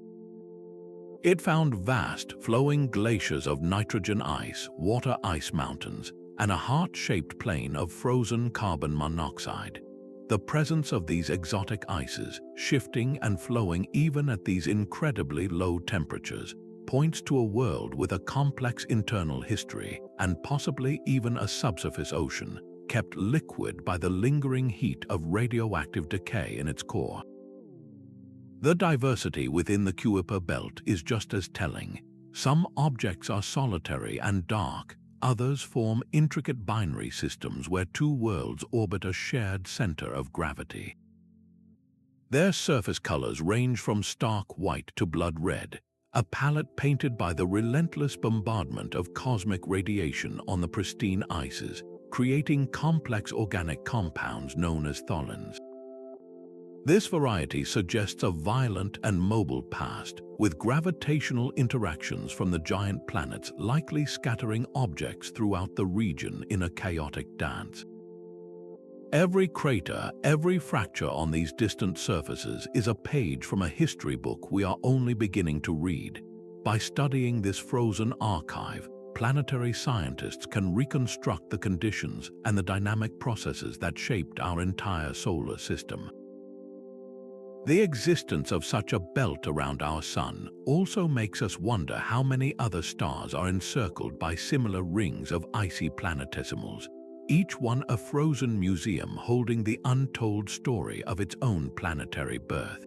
It found vast, flowing glaciers of nitrogen ice, water ice mountains, and a heart-shaped plain of frozen carbon monoxide. The presence of these exotic ices, shifting and flowing even at these incredibly low temperatures, points to a world with a complex internal history and possibly even a subsurface ocean, kept liquid by the lingering heat of radioactive decay in its core. The diversity within the Kuiper Belt is just as telling. Some objects are solitary and dark, others form intricate binary systems where two worlds orbit a shared center of gravity. Their surface colors range from stark white to blood red, a palette painted by the relentless bombardment of cosmic radiation on the pristine ices, creating complex organic compounds known as tholins. This variety suggests a violent and mobile past, with gravitational interactions from the giant planets likely scattering objects throughout the region in a chaotic dance. Every crater, every fracture on these distant surfaces is a page from a history book we are only beginning to read. By studying this frozen archive, planetary scientists can reconstruct the conditions and the dynamic processes that shaped our entire solar system. The existence of such a belt around our Sun also makes us wonder how many other stars are encircled by similar rings of icy planetesimals, each one a frozen museum holding the untold story of its own planetary birth.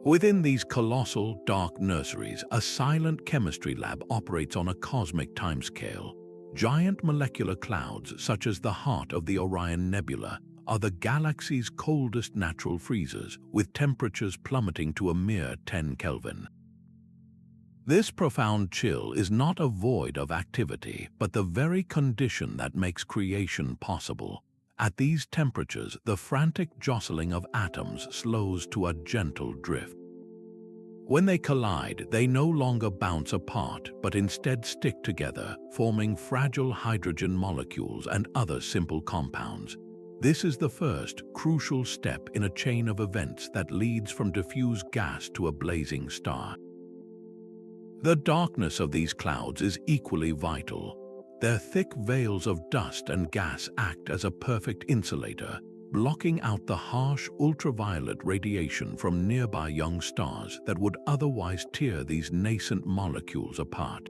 Within these colossal, dark nurseries, a silent chemistry lab operates on a cosmic timescale. Giant molecular clouds, such as the heart of the Orion Nebula, are the galaxy's coldest natural freezers, with temperatures plummeting to a mere 10 Kelvin. This profound chill is not a void of activity, but the very condition that makes creation possible. At these temperatures, the frantic jostling of atoms slows to a gentle drift. When they collide, they no longer bounce apart, but instead stick together, forming fragile hydrogen molecules and other simple compounds. This is the first, crucial step in a chain of events that leads from diffuse gas to a blazing star. The darkness of these clouds is equally vital. Their thick veils of dust and gas act as a perfect insulator, blocking out the harsh ultraviolet radiation from nearby young stars that would otherwise tear these nascent molecules apart.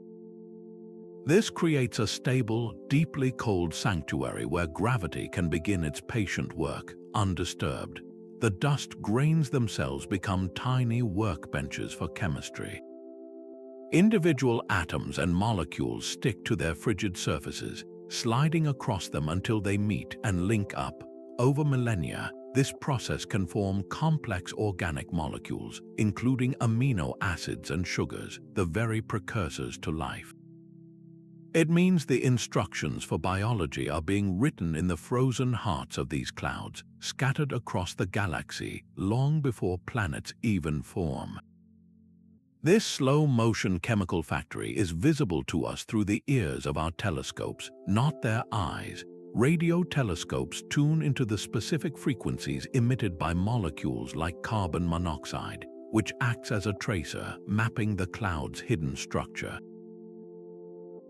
This creates a stable, deeply cold sanctuary where gravity can begin its patient work, undisturbed. The dust grains themselves become tiny workbenches for chemistry. Individual atoms and molecules stick to their frigid surfaces, sliding across them until they meet and link up. Over millennia, this process can form complex organic molecules, including amino acids and sugars, the very precursors to life. It means the instructions for biology are being written in the frozen hearts of these clouds, scattered across the galaxy long before planets even form. This slow-motion chemical factory is visible to us through the ears of our telescopes, not their eyes. Radio telescopes tune into the specific frequencies emitted by molecules like carbon monoxide, which acts as a tracer, mapping the cloud's hidden structure.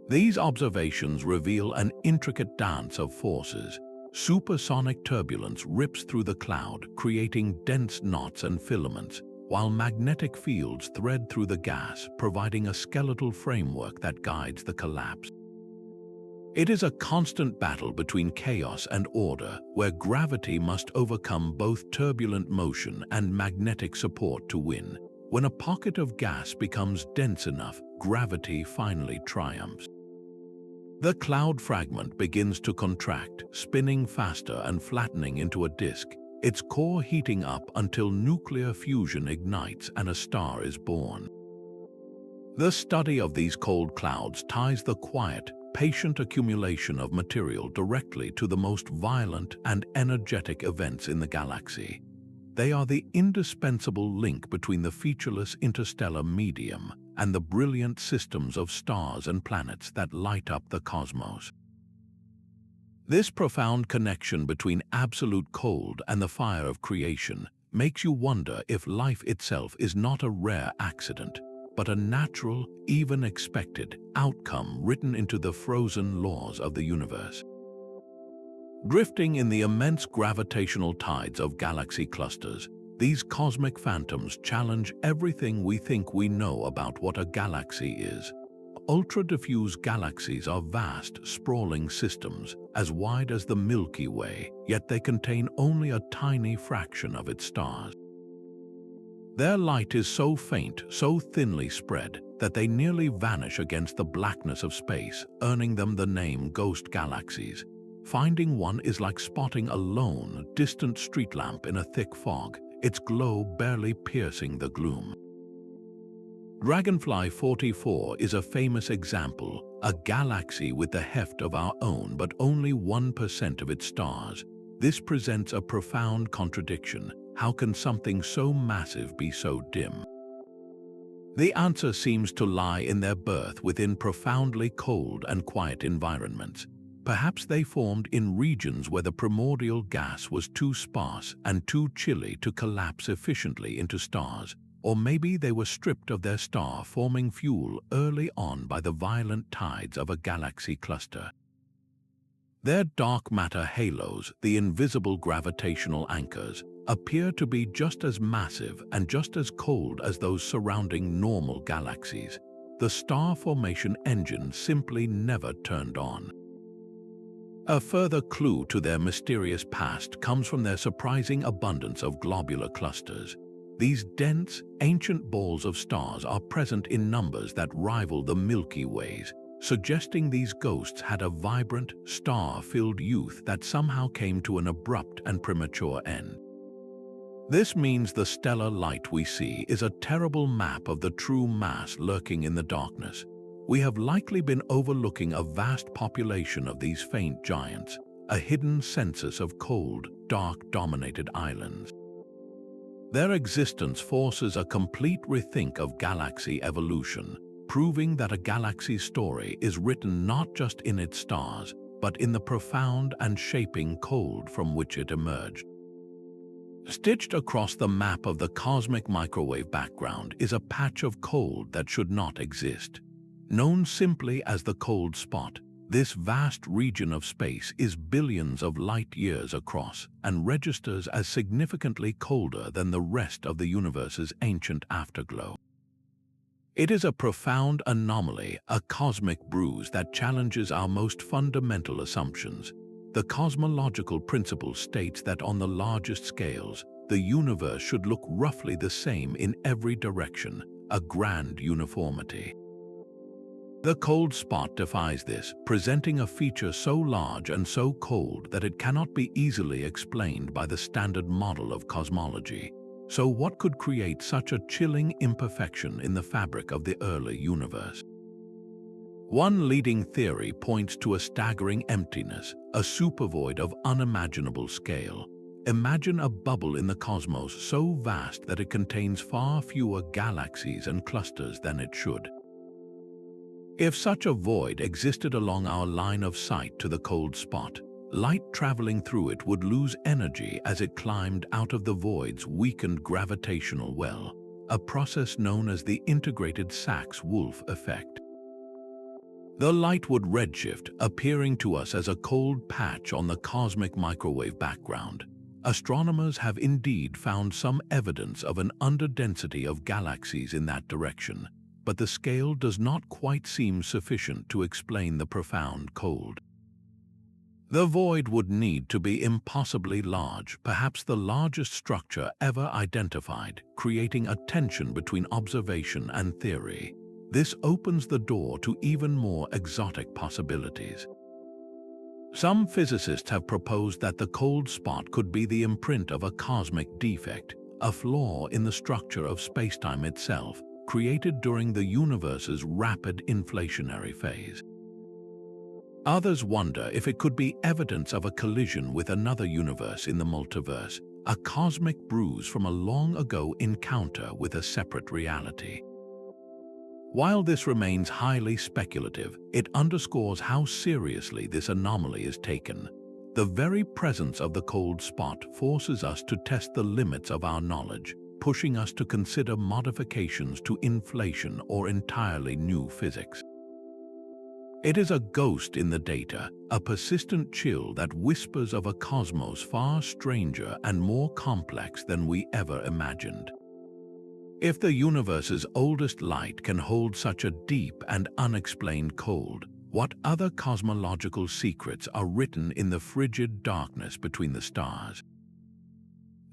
These observations reveal an intricate dance of forces. Supersonic turbulence rips through the cloud, creating dense knots and filaments, while magnetic fields thread through the gas, providing a skeletal framework that guides the collapse. It is a constant battle between chaos and order, where gravity must overcome both turbulent motion and magnetic support to win. When a pocket of gas becomes dense enough, gravity finally triumphs. The cloud fragment begins to contract, spinning faster and flattening into a disk, its core heating up until nuclear fusion ignites and a star is born. The study of these cold clouds ties the quiet, patient accumulation of material directly to the most violent and energetic events in the galaxy. They are the indispensable link between the featureless interstellar medium and the brilliant systems of stars and planets that light up the cosmos. This profound connection between absolute cold and the fire of creation makes you wonder if life itself is not a rare accident, but a natural, even expected, outcome written into the frozen laws of the universe. Drifting in the immense gravitational tides of galaxy clusters, these cosmic phantoms challenge everything we think we know about what a galaxy is. Ultra-diffuse galaxies are vast, sprawling systems, as wide as the Milky Way, yet they contain only a tiny fraction of its stars. Their light is so faint, so thinly spread, that they nearly vanish against the blackness of space, earning them the name ghost galaxies. Finding one is like spotting a lone, distant street lamp in a thick fog, its glow barely piercing the gloom. Dragonfly 44 is a famous example, a galaxy with the heft of our own but only 1% of its stars. This presents a profound contradiction. How can something so massive be so dim? The answer seems to lie in their birth within profoundly cold and quiet environments. Perhaps they formed in regions where the primordial gas was too sparse and too chilly to collapse efficiently into stars. Or maybe they were stripped of their star-forming fuel early on by the violent tides of a galaxy cluster. Their dark matter halos, the invisible gravitational anchors, appear to be just as massive and just as cold as those surrounding normal galaxies. The star formation engine simply never turned on. A further clue to their mysterious past comes from their surprising abundance of globular clusters. These dense, ancient balls of stars are present in numbers that rival the Milky Way's, suggesting these ghosts had a vibrant, star-filled youth that somehow came to an abrupt and premature end. This means the stellar light we see is a terrible map of the true mass lurking in the darkness. We have likely been overlooking a vast population of these faint giants, a hidden census of cold, dark-dominated islands. Their existence forces a complete rethink of galaxy evolution, proving that a galaxy's story is written not just in its stars, but in the profound and shaping cold from which it emerged. Stitched across the map of the cosmic microwave background is a patch of cold that should not exist. Known simply as the cold spot, this vast region of space is billions of light-years across and registers as significantly colder than the rest of the universe's ancient afterglow. It is a profound anomaly, a cosmic bruise that challenges our most fundamental assumptions. The cosmological principle states that on the largest scales, the universe should look roughly the same in every direction, a grand uniformity. The cold spot defies this, presenting a feature so large and so cold that it cannot be easily explained by the standard model of cosmology. So what could create such a chilling imperfection in the fabric of the early universe? One leading theory points to a staggering emptiness, a supervoid of unimaginable scale. Imagine a bubble in the cosmos so vast that it contains far fewer galaxies and clusters than it should. If such a void existed along our line of sight to the cold spot, light traveling through it would lose energy as it climbed out of the void's weakened gravitational well, a process known as the integrated Sachs-Wolf effect. The light would redshift, appearing to us as a cold patch on the cosmic microwave background. Astronomers have indeed found some evidence of an underdensity of galaxies in that direction, but the scale does not quite seem sufficient to explain the profound cold. The void would need to be impossibly large, perhaps the largest structure ever identified, creating a tension between observation and theory. This opens the door to even more exotic possibilities. Some physicists have proposed that the cold spot could be the imprint of a cosmic defect, a flaw in the structure of spacetime itself, created during the universe's rapid inflationary phase. Others wonder if it could be evidence of a collision with another universe in the multiverse, a cosmic bruise from a long-ago encounter with a separate reality. While this remains highly speculative, it underscores how seriously this anomaly is taken. The very presence of the cold spot forces us to test the limits of our knowledge, pushing us to consider modifications to inflation or entirely new physics. It is a ghost in the data, a persistent chill that whispers of a cosmos far stranger and more complex than we ever imagined. If the universe's oldest light can hold such a deep and unexplained cold, what other cosmological secrets are written in the frigid darkness between the stars?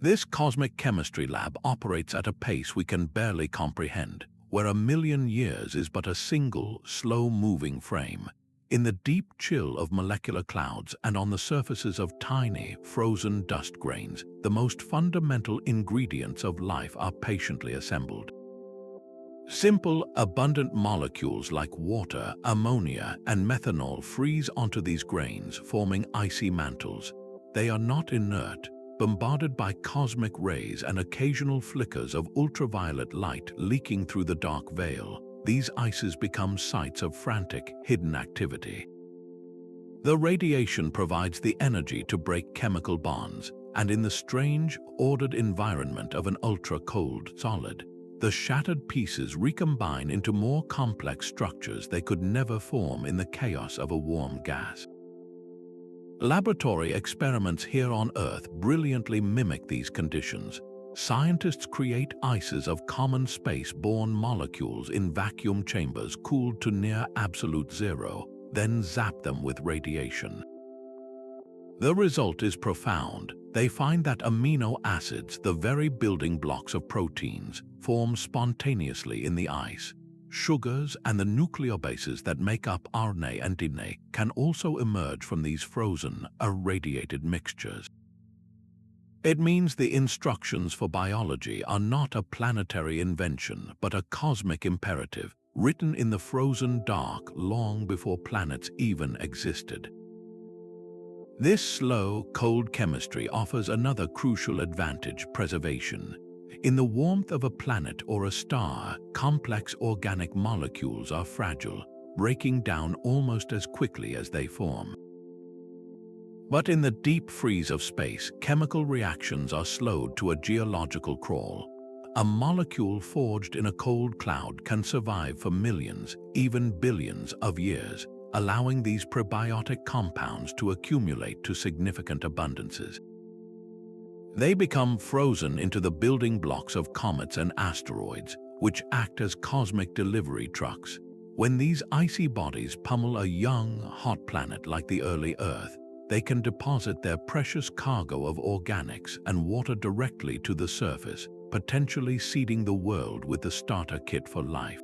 This cosmic chemistry lab operates at a pace we can barely comprehend, where 1,000,000 years is but a single, slow-moving frame. In the deep chill of molecular clouds and on the surfaces of tiny, frozen dust grains, the most fundamental ingredients of life are patiently assembled. Simple, abundant molecules like water, ammonia, and methanol freeze onto these grains, forming icy mantles. They are not inert, bombarded by cosmic rays and occasional flickers of ultraviolet light leaking through the dark veil. These ices become sites of frantic, hidden activity. The radiation provides the energy to break chemical bonds, and in the strange, ordered environment of an ultra-cold solid, the shattered pieces recombine into more complex structures they could never form in the chaos of a warm gas. Laboratory experiments here on Earth brilliantly mimic these conditions. Scientists create ices of common space-borne molecules in vacuum chambers cooled to near absolute zero, then zap them with radiation. The result is profound. They find that amino acids, the very building blocks of proteins, form spontaneously in the ice. Sugars and the nucleobases that make up RNA and DNA can also emerge from these frozen, irradiated mixtures. It means the instructions for biology are not a planetary invention, but a cosmic imperative, written in the frozen dark long before planets even existed. This slow, cold chemistry offers another crucial advantage: preservation. In the warmth of a planet or a star, complex organic molecules are fragile, breaking down almost as quickly as they form. But in the deep freeze of space, chemical reactions are slowed to a geological crawl. A molecule forged in a cold cloud can survive for millions, even billions of years, allowing these prebiotic compounds to accumulate to significant abundances. They become frozen into the building blocks of comets and asteroids, which act as cosmic delivery trucks. When these icy bodies pummel a young, hot planet like the early Earth, they can deposit their precious cargo of organics and water directly to the surface, potentially seeding the world with the starter kit for life.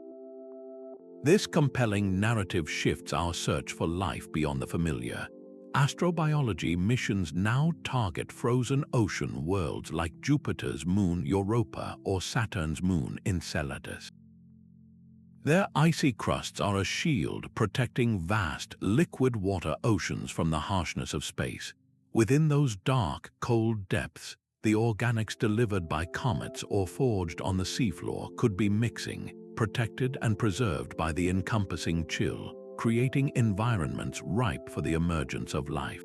This compelling narrative shifts our search for life beyond the familiar. Astrobiology missions now target frozen ocean worlds like Jupiter's moon Europa or Saturn's moon Enceladus. Their icy crusts are a shield protecting vast, liquid water oceans from the harshness of space. Within those dark, cold depths, the organics delivered by comets or forged on the seafloor could be mixing, protected and preserved by the encompassing chill, creating environments ripe for the emergence of life.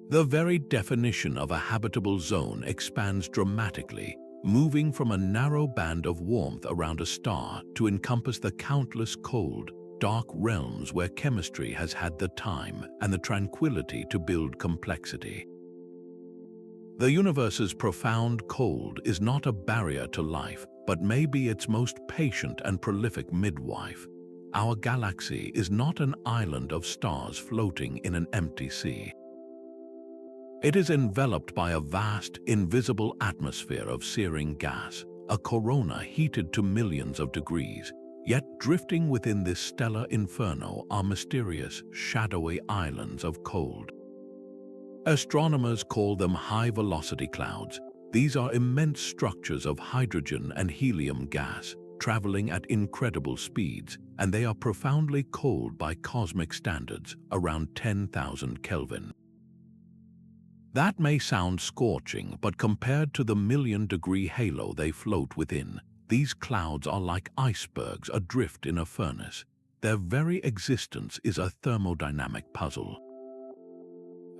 The very definition of a habitable zone expands dramatically, moving from a narrow band of warmth around a star to encompass the countless cold, dark realms where chemistry has had the time and the tranquility to build complexity. The universe's profound cold is not a barrier to life, but may be its most patient and prolific midwife. Our galaxy is not an island of stars floating in an empty sea. It is enveloped by a vast, invisible atmosphere of searing gas, a corona heated to millions of degrees. Yet drifting within this stellar inferno are mysterious, shadowy islands of cold. Astronomers call them high-velocity clouds. These are immense structures of hydrogen and helium gas, traveling at incredible speeds, and they are profoundly cold by cosmic standards, around 10,000 Kelvin. That may sound scorching, but compared to the million-degree halo they float within, these clouds are like icebergs adrift in a furnace. Their very existence is a thermodynamic puzzle.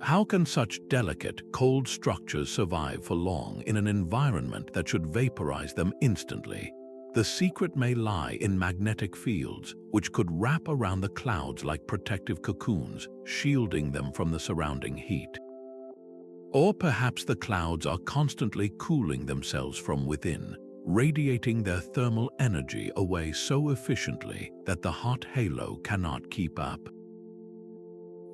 How can such delicate, cold structures survive for long in an environment that should vaporize them instantly? The secret may lie in magnetic fields, which could wrap around the clouds like protective cocoons, shielding them from the surrounding heat. Or perhaps the clouds are constantly cooling themselves from within, radiating their thermal energy away so efficiently that the hot halo cannot keep up.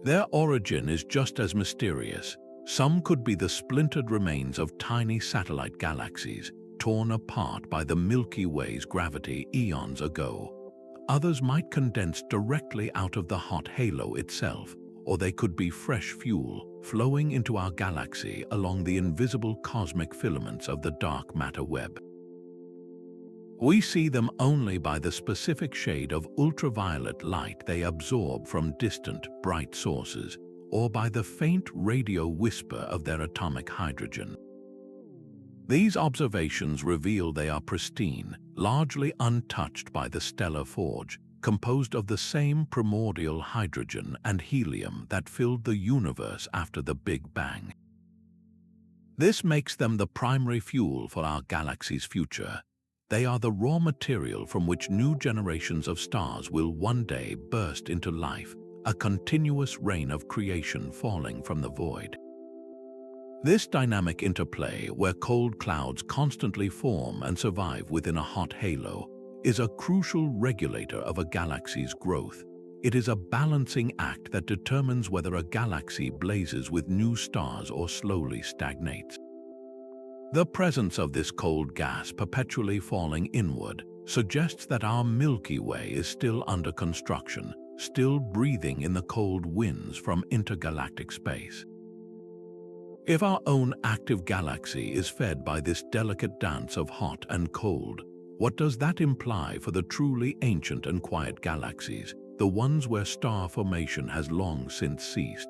Their origin is just as mysterious. Some could be the splintered remains of tiny satellite galaxies, torn apart by the Milky Way's gravity eons ago. Others might condense directly out of the hot halo itself, or they could be fresh fuel flowing into our galaxy along the invisible cosmic filaments of the dark matter web. We see them only by the specific shade of ultraviolet light they absorb from distant, bright sources, or by the faint radio whisper of their atomic hydrogen. These observations reveal they are pristine, largely untouched by the stellar forge, composed of the same primordial hydrogen and helium that filled the universe after the Big Bang. This makes them the primary fuel for our galaxy's future. They are the raw material from which new generations of stars will one day burst into life, a continuous rain of creation falling from the void. This dynamic interplay, where cold clouds constantly form and survive within a hot halo, is a crucial regulator of a galaxy's growth. It is a balancing act that determines whether a galaxy blazes with new stars or slowly stagnates. The presence of this cold gas perpetually falling inward suggests that our Milky Way is still under construction, still breathing in the cold winds from intergalactic space. If our own active galaxy is fed by this delicate dance of hot and cold, what does that imply for the truly ancient and quiet galaxies, the ones where star formation has long since ceased?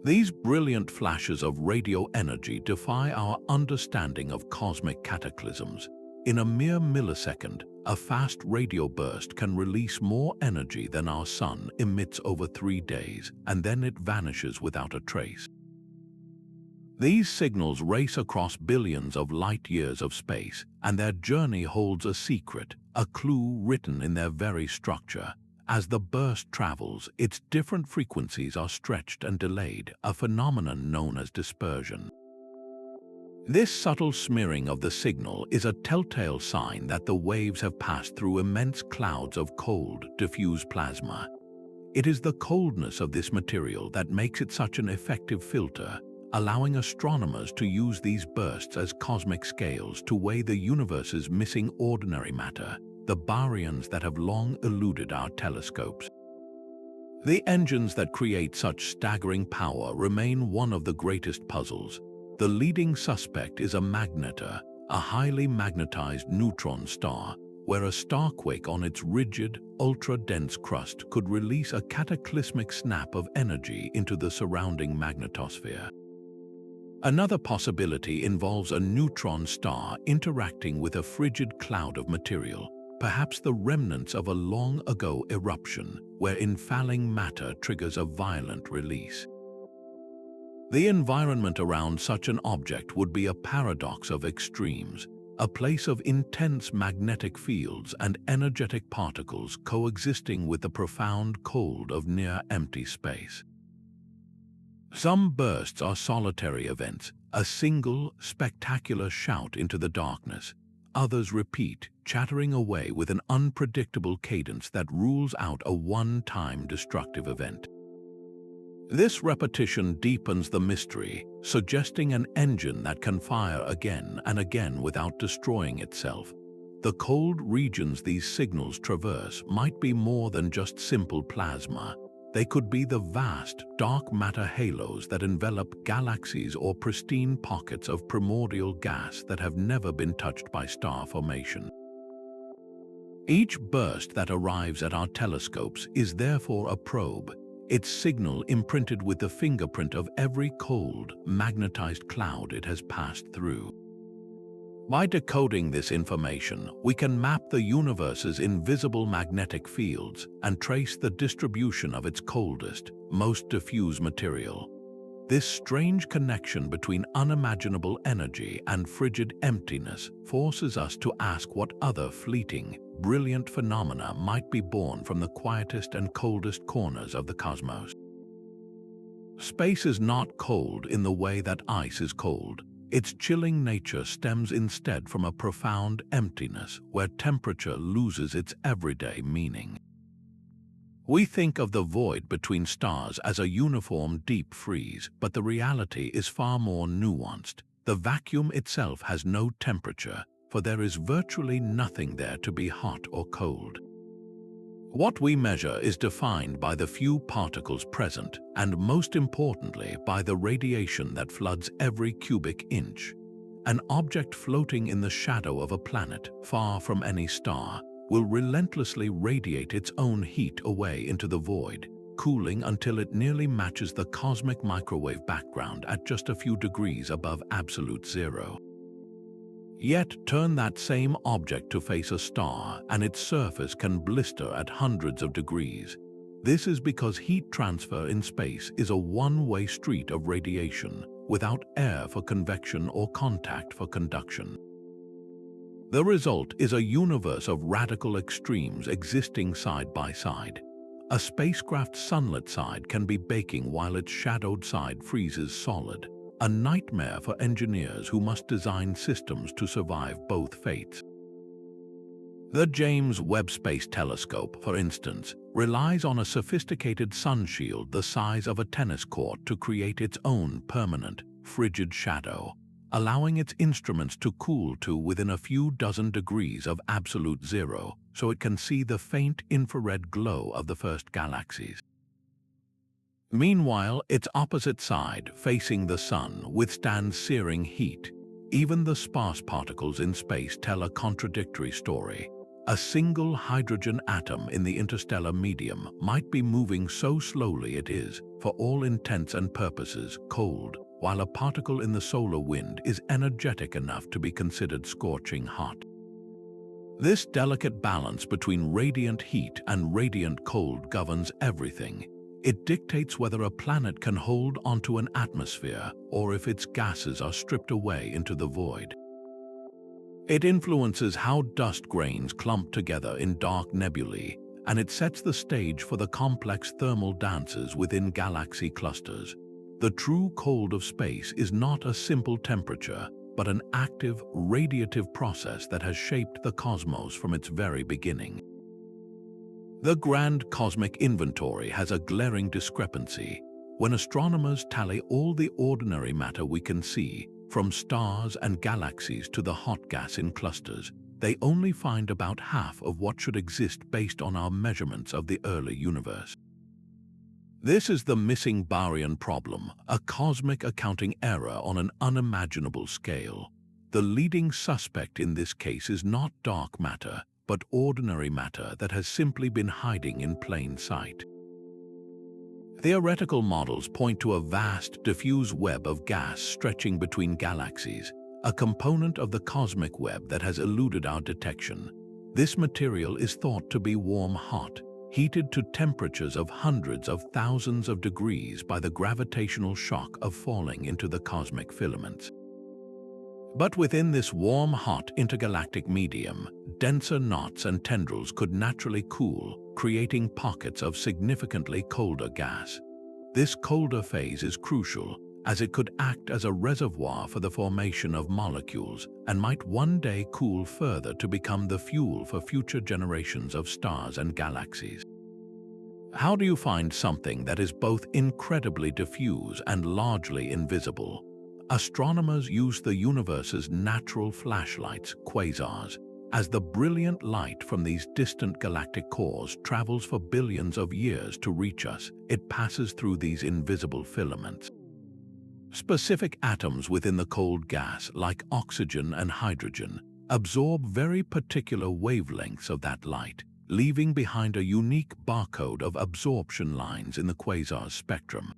These brilliant flashes of radio energy defy our understanding of cosmic cataclysms. In a mere millisecond, a fast radio burst can release more energy than our sun emits over 3 days, and then it vanishes without a trace. These signals race across billions of light-years of space, and their journey holds a secret, a clue written in their very structure. As the burst travels, its different frequencies are stretched and delayed, a phenomenon known as dispersion. This subtle smearing of the signal is a telltale sign that the waves have passed through immense clouds of cold, diffuse plasma. It is the coldness of this material that makes it such an effective filter, allowing astronomers to use these bursts as cosmic scales to weigh the universe's missing ordinary matter, the baryons that have long eluded our telescopes. The engines that create such staggering power remain one of the greatest puzzles. The leading suspect is a magnetar, a highly magnetized neutron star, where a starquake on its rigid, ultra-dense crust could release a cataclysmic snap of energy into the surrounding magnetosphere. Another possibility involves a neutron star interacting with a frigid cloud of material, perhaps the remnants of a long-ago eruption where infalling matter triggers a violent release. The environment around such an object would be a paradox of extremes, a place of intense magnetic fields and energetic particles coexisting with the profound cold of near-empty space. Some bursts are solitary events, a single, spectacular shout into the darkness. Others repeat, chattering away with an unpredictable cadence that rules out a one-time destructive event. This repetition deepens the mystery, suggesting an engine that can fire again and again without destroying itself. The cold regions these signals traverse might be more than just simple plasma. They could be the vast, dark matter halos that envelop galaxies or pristine pockets of primordial gas that have never been touched by star formation. Each burst that arrives at our telescopes is therefore a probe, its signal imprinted with the fingerprint of every cold, magnetized cloud it has passed through. By decoding this information, we can map the universe's invisible magnetic fields and trace the distribution of its coldest, most diffuse material. This strange connection between unimaginable energy and frigid emptiness forces us to ask what other fleeting, brilliant phenomena might be born from the quietest and coldest corners of the cosmos. Space is not cold in the way that ice is cold. Its chilling nature stems instead from a profound emptiness where temperature loses its everyday meaning. We think of the void between stars as a uniform deep freeze, but the reality is far more nuanced. The vacuum itself has no temperature, for there is virtually nothing there to be hot or cold. What we measure is defined by the few particles present, and most importantly by the radiation that floods every cubic inch. An object floating in the shadow of a planet, far from any star, will relentlessly radiate its own heat away into the void, cooling until it nearly matches the cosmic microwave background at just a few degrees above absolute zero. Yet turn that same object to face a star, and its surface can blister at hundreds of degrees. This is because heat transfer in space is a one-way street of radiation, without air for convection or contact for conduction. The result is a universe of radical extremes existing side by side. A spacecraft's sunlit side can be baking while its shadowed side freezes solid, a nightmare for engineers who must design systems to survive both fates. The James Webb Space Telescope, for instance, relies on a sophisticated sun shield the size of a tennis court to create its own permanent, frigid shadow, allowing its instruments to cool to within a few dozen degrees of absolute zero, so it can see the faint infrared glow of the first galaxies. Meanwhile, its opposite side, facing the sun, withstands searing heat. Even the sparse particles in space tell a contradictory story. A single hydrogen atom in the interstellar medium might be moving so slowly it is, for all intents and purposes, cold, while a particle in the solar wind is energetic enough to be considered scorching hot. This delicate balance between radiant heat and radiant cold governs everything. It dictates whether a planet can hold onto an atmosphere or if its gases are stripped away into the void. It influences how dust grains clump together in dark nebulae, and it sets the stage for the complex thermal dances within galaxy clusters. The true cold of space is not a simple temperature, but an active, radiative process that has shaped the cosmos from its very beginning. The grand cosmic inventory has a glaring discrepancy. When astronomers tally all the ordinary matter we can see, from stars and galaxies to the hot gas in clusters, they only find about half of what should exist based on our measurements of the early universe. This is the missing Baryon problem, a cosmic accounting error on an unimaginable scale. The leading suspect in this case is not dark matter, but ordinary matter that has simply been hiding in plain sight. Theoretical models point to a vast, diffuse web of gas stretching between galaxies, a component of the cosmic web that has eluded our detection. This material is thought to be warm-hot, heated to temperatures of hundreds of thousands of degrees by the gravitational shock of falling into the cosmic filaments. But within this warm-hot intergalactic medium, denser knots and tendrils could naturally cool, creating pockets of significantly colder gas. This colder phase is crucial, as it could act as a reservoir for the formation of molecules and might one day cool further to become the fuel for future generations of stars and galaxies. How do you find something that is both incredibly diffuse and largely invisible? Astronomers use the universe's natural flashlights, quasars. As the brilliant light from these distant galactic cores travels for billions of years to reach us, it passes through these invisible filaments. Specific atoms within the cold gas, like oxygen and hydrogen, absorb very particular wavelengths of that light, leaving behind a unique barcode of absorption lines in the quasar's spectrum.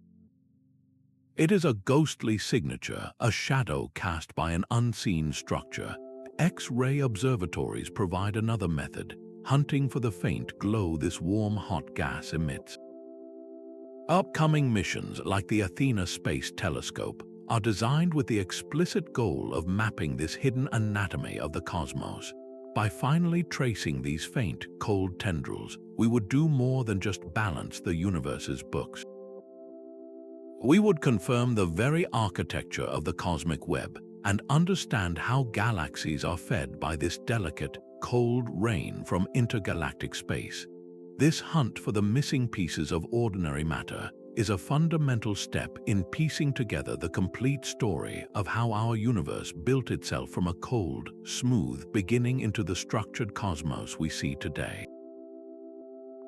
It is a ghostly signature, a shadow cast by an unseen structure. X-ray observatories provide another method, hunting for the faint glow this warm, hot gas emits. Upcoming missions like the Athena Space Telescope are designed with the explicit goal of mapping this hidden anatomy of the cosmos. By finally tracing these faint, cold tendrils, we would do more than just balance the universe's books. We would confirm the very architecture of the cosmic web and understand how galaxies are fed by this delicate, cold rain from intergalactic space. This hunt for the missing pieces of ordinary matter is a fundamental step in piecing together the complete story of how our universe built itself from a cold, smooth beginning into the structured cosmos we see today.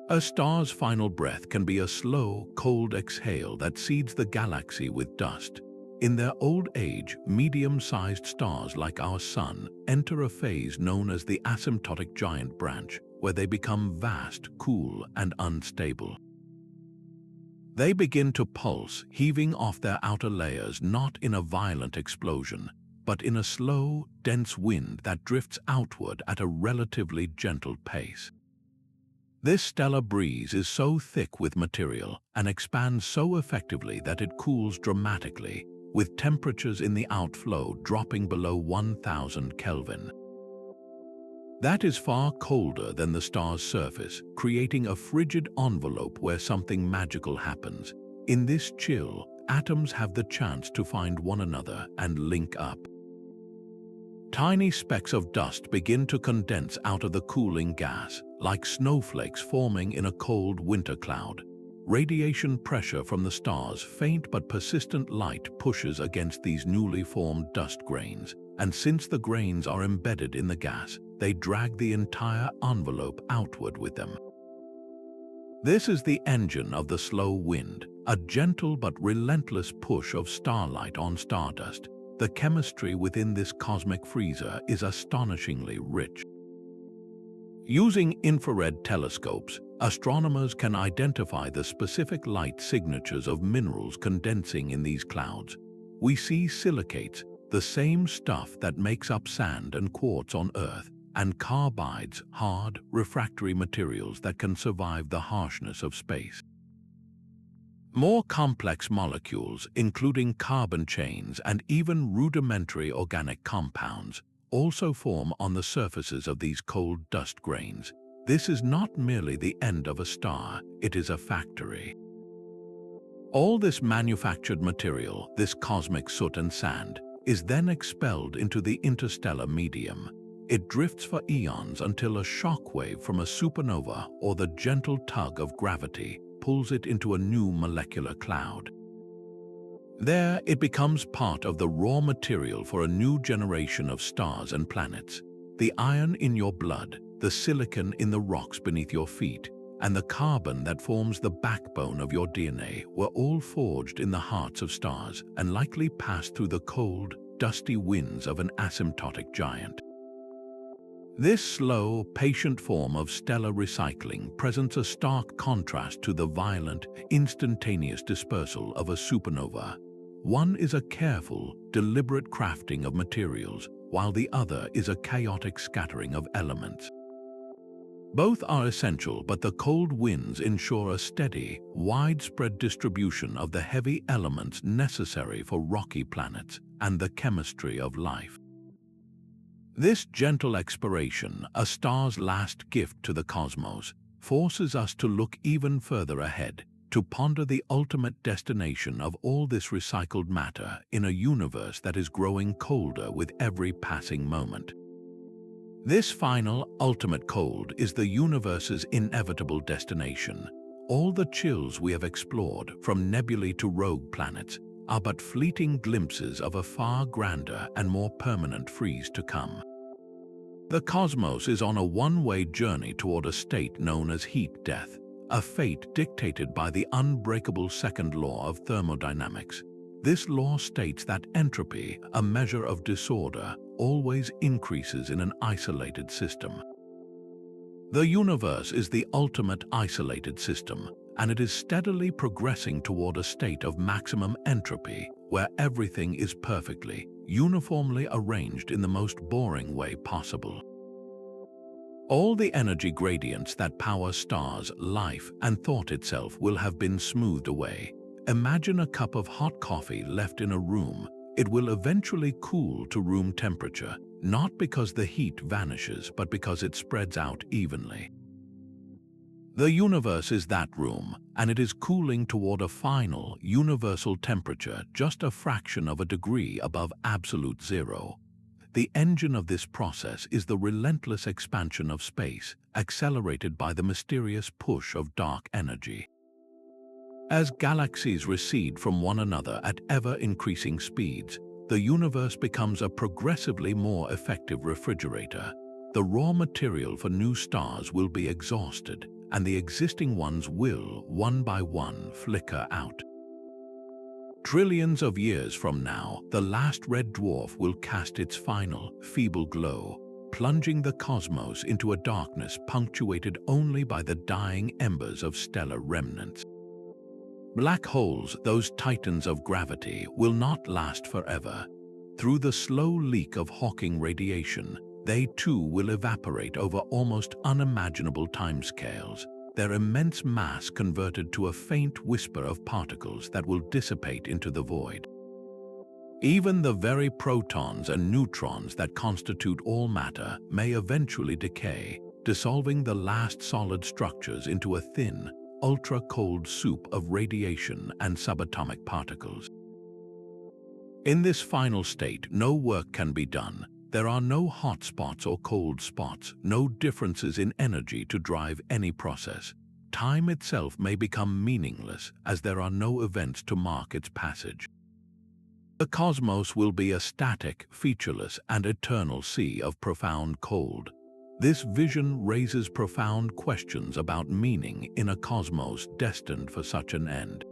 A star's final breath can be a slow, cold exhale that seeds the galaxy with dust. In their old age, medium-sized stars like our Sun enter a phase known as the asymptotic giant branch, where they become vast, cool, and unstable. They begin to pulse, heaving off their outer layers not in a violent explosion, but in a slow, dense wind that drifts outward at a relatively gentle pace. This stellar breeze is so thick with material and expands so effectively that it cools dramatically, with temperatures in the outflow dropping below 1000 Kelvin. That is far colder than the star's surface, creating a frigid envelope where something magical happens. In this chill, atoms have the chance to find one another and link up. Tiny specks of dust begin to condense out of the cooling gas, like snowflakes forming in a cold winter cloud. Radiation pressure from the star's faint but persistent light pushes against these newly formed dust grains, and since the grains are embedded in the gas, they drag the entire envelope outward with them. This is the engine of the slow wind, a gentle but relentless push of starlight on stardust. The chemistry within this cosmic freezer is astonishingly rich. Using infrared telescopes, astronomers can identify the specific light signatures of minerals condensing in these clouds. We see silicates, the same stuff that makes up sand and quartz on Earth, and carbides, hard, refractory materials that can survive the harshness of space. More complex molecules, including carbon chains and even rudimentary organic compounds, also form on the surfaces of these cold dust grains. This is not merely the end of a star, it is a factory. All this manufactured material, this cosmic soot and sand, is then expelled into the interstellar medium. It drifts for eons until a shockwave from a supernova or the gentle tug of gravity pulls it into a new molecular cloud. There, it becomes part of the raw material for a new generation of stars and planets. The iron in your blood, the silicon in the rocks beneath your feet, and the carbon that forms the backbone of your DNA were all forged in the hearts of stars and likely passed through the cold, dusty winds of an asymptotic giant. This slow, patient form of stellar recycling presents a stark contrast to the violent, instantaneous dispersal of a supernova. One is a careful, deliberate crafting of materials, while the other is a chaotic scattering of elements. Both are essential, but the cold winds ensure a steady, widespread distribution of the heavy elements necessary for rocky planets and the chemistry of life. This gentle expiration, a star's last gift to the cosmos, forces us to look even further ahead, to ponder the ultimate destination of all this recycled matter in a universe that is growing colder with every passing moment. This final, ultimate cold is the universe's inevitable destination. All the chills we have explored, from nebulae to rogue planets, are but fleeting glimpses of a far grander and more permanent freeze to come. The cosmos is on a one-way journey toward a state known as heat death, a fate dictated by the unbreakable second law of thermodynamics. This law states that entropy, a measure of disorder, always increases in an isolated system. The universe is the ultimate isolated system, and it is steadily progressing toward a state of maximum entropy, where everything is perfectly, uniformly arranged in the most boring way possible. All the energy gradients that power stars, life, and thought itself will have been smoothed away. Imagine a cup of hot coffee left in a room. It will eventually cool to room temperature, not because the heat vanishes, but because it spreads out evenly. The universe is that room, and it is cooling toward a final, universal temperature just a fraction of a degree above absolute zero. the engine of this process is the relentless expansion of space, accelerated by the mysterious push of dark energy. As galaxies recede from one another at ever-increasing speeds, the universe becomes a progressively more effective refrigerator. The raw material for new stars will be exhausted, and the existing ones will, one by one, flicker out. Trillions of years from now, the last red dwarf will cast its final, feeble glow, plunging the cosmos into a darkness punctuated only by the dying embers of stellar remnants. Black holes, those titans of gravity, will not last forever. Through the slow leak of Hawking radiation, they too will evaporate over almost unimaginable timescales, their immense mass converted to a faint whisper of particles that will dissipate into the void. Even the very protons and neutrons that constitute all matter may eventually decay, dissolving the last solid structures into a thin, ultra-cold soup of radiation and subatomic particles. In this final state, no work can be done. There are no hot spots or cold spots, no differences in energy to drive any process. Time itself may become meaningless as there are no events to mark its passage. The cosmos will be a static, featureless, and eternal sea of profound cold. This vision raises profound questions about meaning in a cosmos destined for such an end.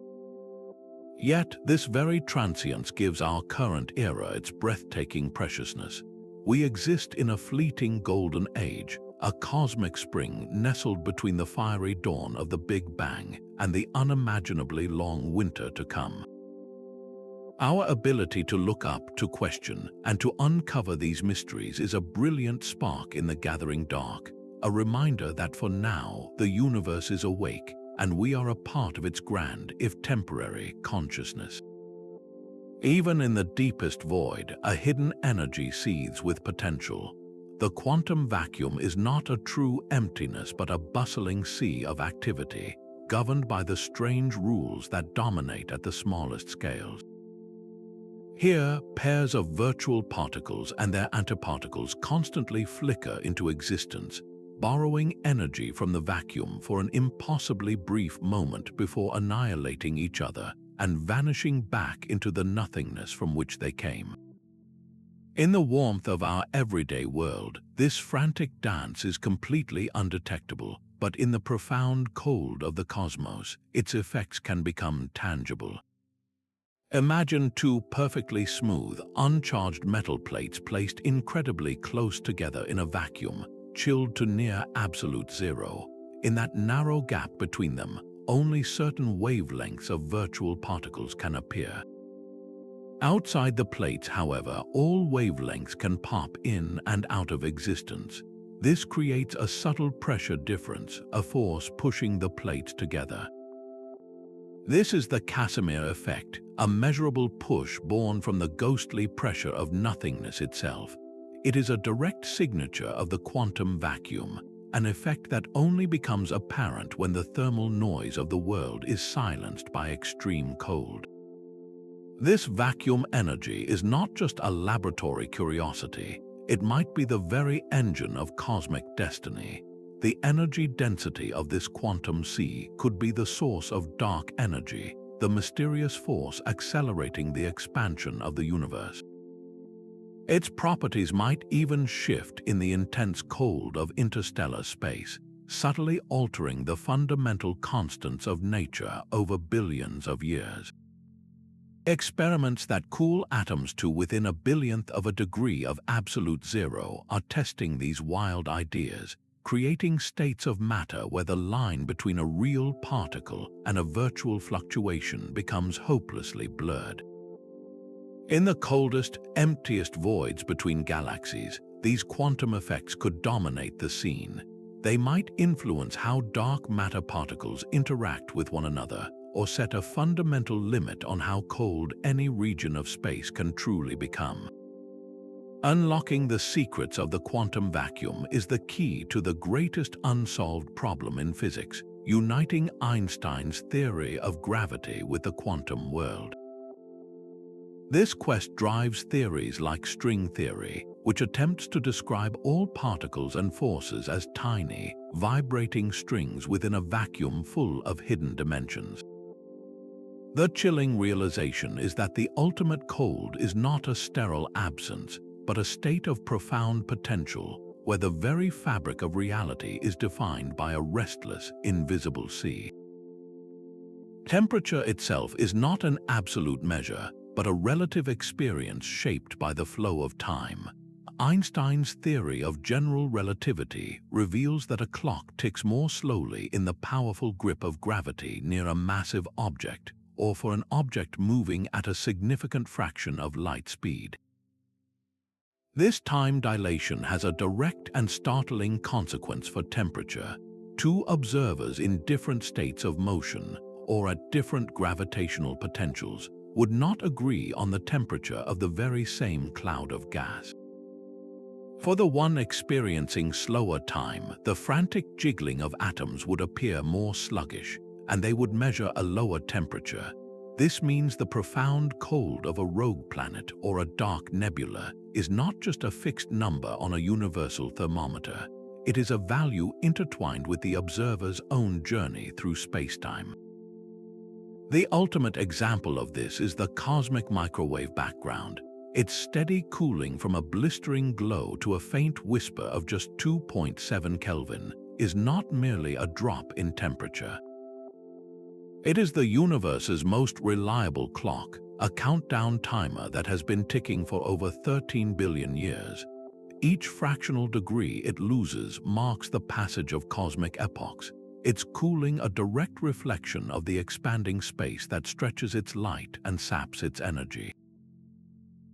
Yet, this very transience gives our current era its breathtaking preciousness. We exist in a fleeting golden age, a cosmic spring nestled between the fiery dawn of the Big Bang and the unimaginably long winter to come. Our ability to look up, to question, and to uncover these mysteries is a brilliant spark in the gathering dark, a reminder that for now the universe is awake and we are a part of its grand, if temporary, consciousness. Even in the deepest void, a hidden energy seethes with potential. The quantum vacuum is not a true emptiness but a bustling sea of activity, governed by the strange rules that dominate at the smallest scales. Here, pairs of virtual particles and their antiparticles constantly flicker into existence, borrowing energy from the vacuum for an impossibly brief moment before annihilating each other and vanishing back into the nothingness from which they came. In the warmth of our everyday world, this frantic dance is completely undetectable, but in the profound cold of the cosmos, its effects can become tangible. Imagine two perfectly smooth, uncharged metal plates placed incredibly close together in a vacuum, chilled to near absolute zero. In that narrow gap between them, only certain wavelengths of virtual particles can appear. Outside the plates, however, all wavelengths can pop in and out of existence. This creates a subtle pressure difference, a force pushing the plates together. This is the Casimir effect, a measurable push born from the ghostly pressure of nothingness itself. It is a direct signature of the quantum vacuum, an effect that only becomes apparent when the thermal noise of the world is silenced by extreme cold. This vacuum energy is not just a laboratory curiosity, it might be the very engine of cosmic destiny. The energy density of this quantum sea could be the source of dark energy, the mysterious force accelerating the expansion of the universe. Its properties might even shift in the intense cold of interstellar space, subtly altering the fundamental constants of nature over billions of years. Experiments that cool atoms to within a billionth of a degree of absolute zero are testing these wild ideas, creating states of matter where the line between a real particle and a virtual fluctuation becomes hopelessly blurred. In the coldest, emptiest voids between galaxies, these quantum effects could dominate the scene. They might influence how dark matter particles interact with one another, or set a fundamental limit on how cold any region of space can truly become. Unlocking the secrets of the quantum vacuum is the key to the greatest unsolved problem in physics, uniting Einstein's theory of gravity with the quantum world. This quest drives theories like string theory, which attempts to describe all particles and forces as tiny, vibrating strings within a vacuum full of hidden dimensions. The chilling realization is that the ultimate cold is not a sterile absence, but a state of profound potential, where the very fabric of reality is defined by a restless, invisible sea. Temperature itself is not an absolute measure, but a relative experience shaped by the flow of time. Einstein's theory of general relativity reveals that a clock ticks more slowly in the powerful grip of gravity near a massive object, or for an object moving at a significant fraction of light speed. This time dilation has a direct and startling consequence for temperature. Two observers in different states of motion, or at different gravitational potentials, would not agree on the temperature of the very same cloud of gas. For the one experiencing slower time, the frantic jiggling of atoms would appear more sluggish, and they would measure a lower temperature. This means the profound cold of a rogue planet or a dark nebula is not just a fixed number on a universal thermometer. It is a value intertwined with the observer's own journey through spacetime. The ultimate example of this is the cosmic microwave background. Its steady cooling from a blistering glow to a faint whisper of just 2.7 Kelvin is not merely a drop in temperature. It is the universe's most reliable clock, a countdown timer that has been ticking for over 13 billion years. Each fractional degree it loses marks the passage of cosmic epochs, its cooling a direct reflection of the expanding space that stretches its light and saps its energy.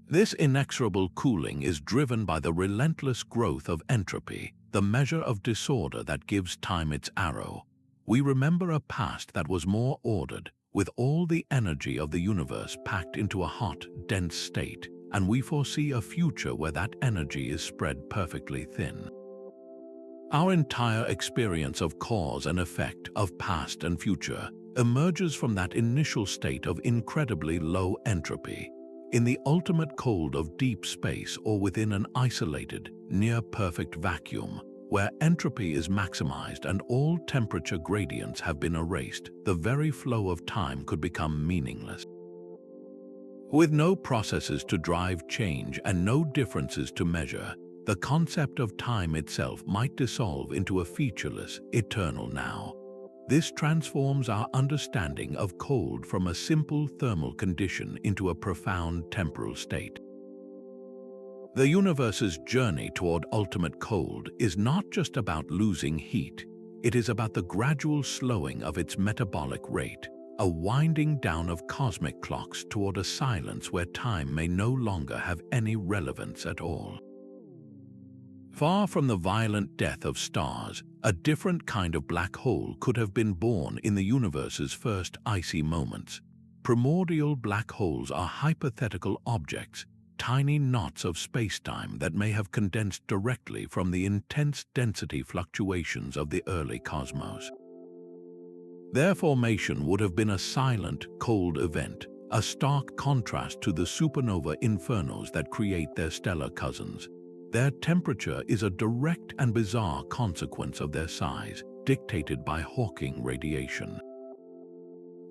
This inexorable cooling is driven by the relentless growth of entropy, the measure of disorder that gives time its arrow. We remember a past that was more ordered, with all the energy of the universe packed into a hot, dense state, and we foresee a future where that energy is spread perfectly thin. Our entire experience of cause and effect, of past and future, emerges from that initial state of incredibly low entropy. In the ultimate cold of deep space or within an isolated, near-perfect vacuum, where entropy is maximized and all temperature gradients have been erased, the very flow of time could become meaningless. With no processes to drive change and no differences to measure, the concept of time itself might dissolve into a featureless, eternal now. This transforms our understanding of cold from a simple thermal condition into a profound temporal state. The universe's journey toward ultimate cold is not just about losing heat, it is about the gradual slowing of its metabolic rate, a winding down of cosmic clocks toward a silence where time may no longer have any relevance at all. Far from the violent death of stars, a different kind of black hole could have been born in the universe's first icy moments. Primordial black holes are hypothetical objects, tiny knots of spacetime that may have condensed directly from the intense density fluctuations of the early cosmos. Their formation would have been a silent, cold event, a stark contrast to the supernova infernos that create their stellar cousins. Their temperature is a direct and bizarre consequence of their size, dictated by Hawking radiation.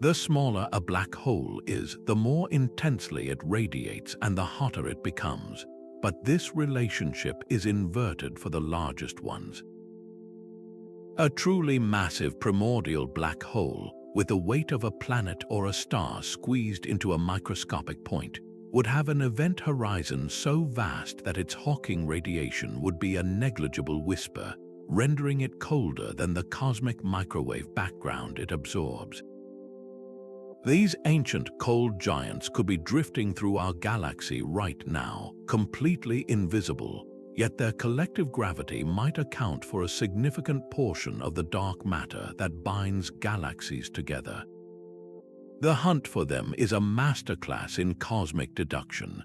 The smaller a black hole is, the more intensely it radiates and the hotter it becomes. But this relationship is inverted for the largest ones. A truly massive primordial black hole, with the weight of a planet or a star squeezed into a microscopic point, would have an event horizon so vast that its Hawking radiation would be a negligible whisper, rendering it colder than the cosmic microwave background it absorbs. These ancient cold giants could be drifting through our galaxy right now, completely invisible, yet their collective gravity might account for a significant portion of the dark matter that binds galaxies together. The hunt for them is a masterclass in cosmic deduction.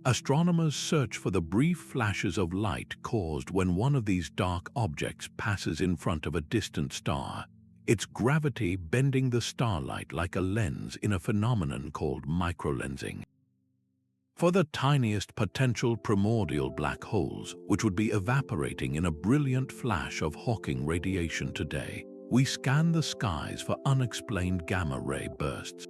Astronomers search for the brief flashes of light caused when one of these dark objects passes in front of a distant star, its gravity bending the starlight like a lens in a phenomenon called microlensing. For the tiniest potential primordial black holes, which would be evaporating in a brilliant flash of Hawking radiation today, we scan the skies for unexplained gamma-ray bursts.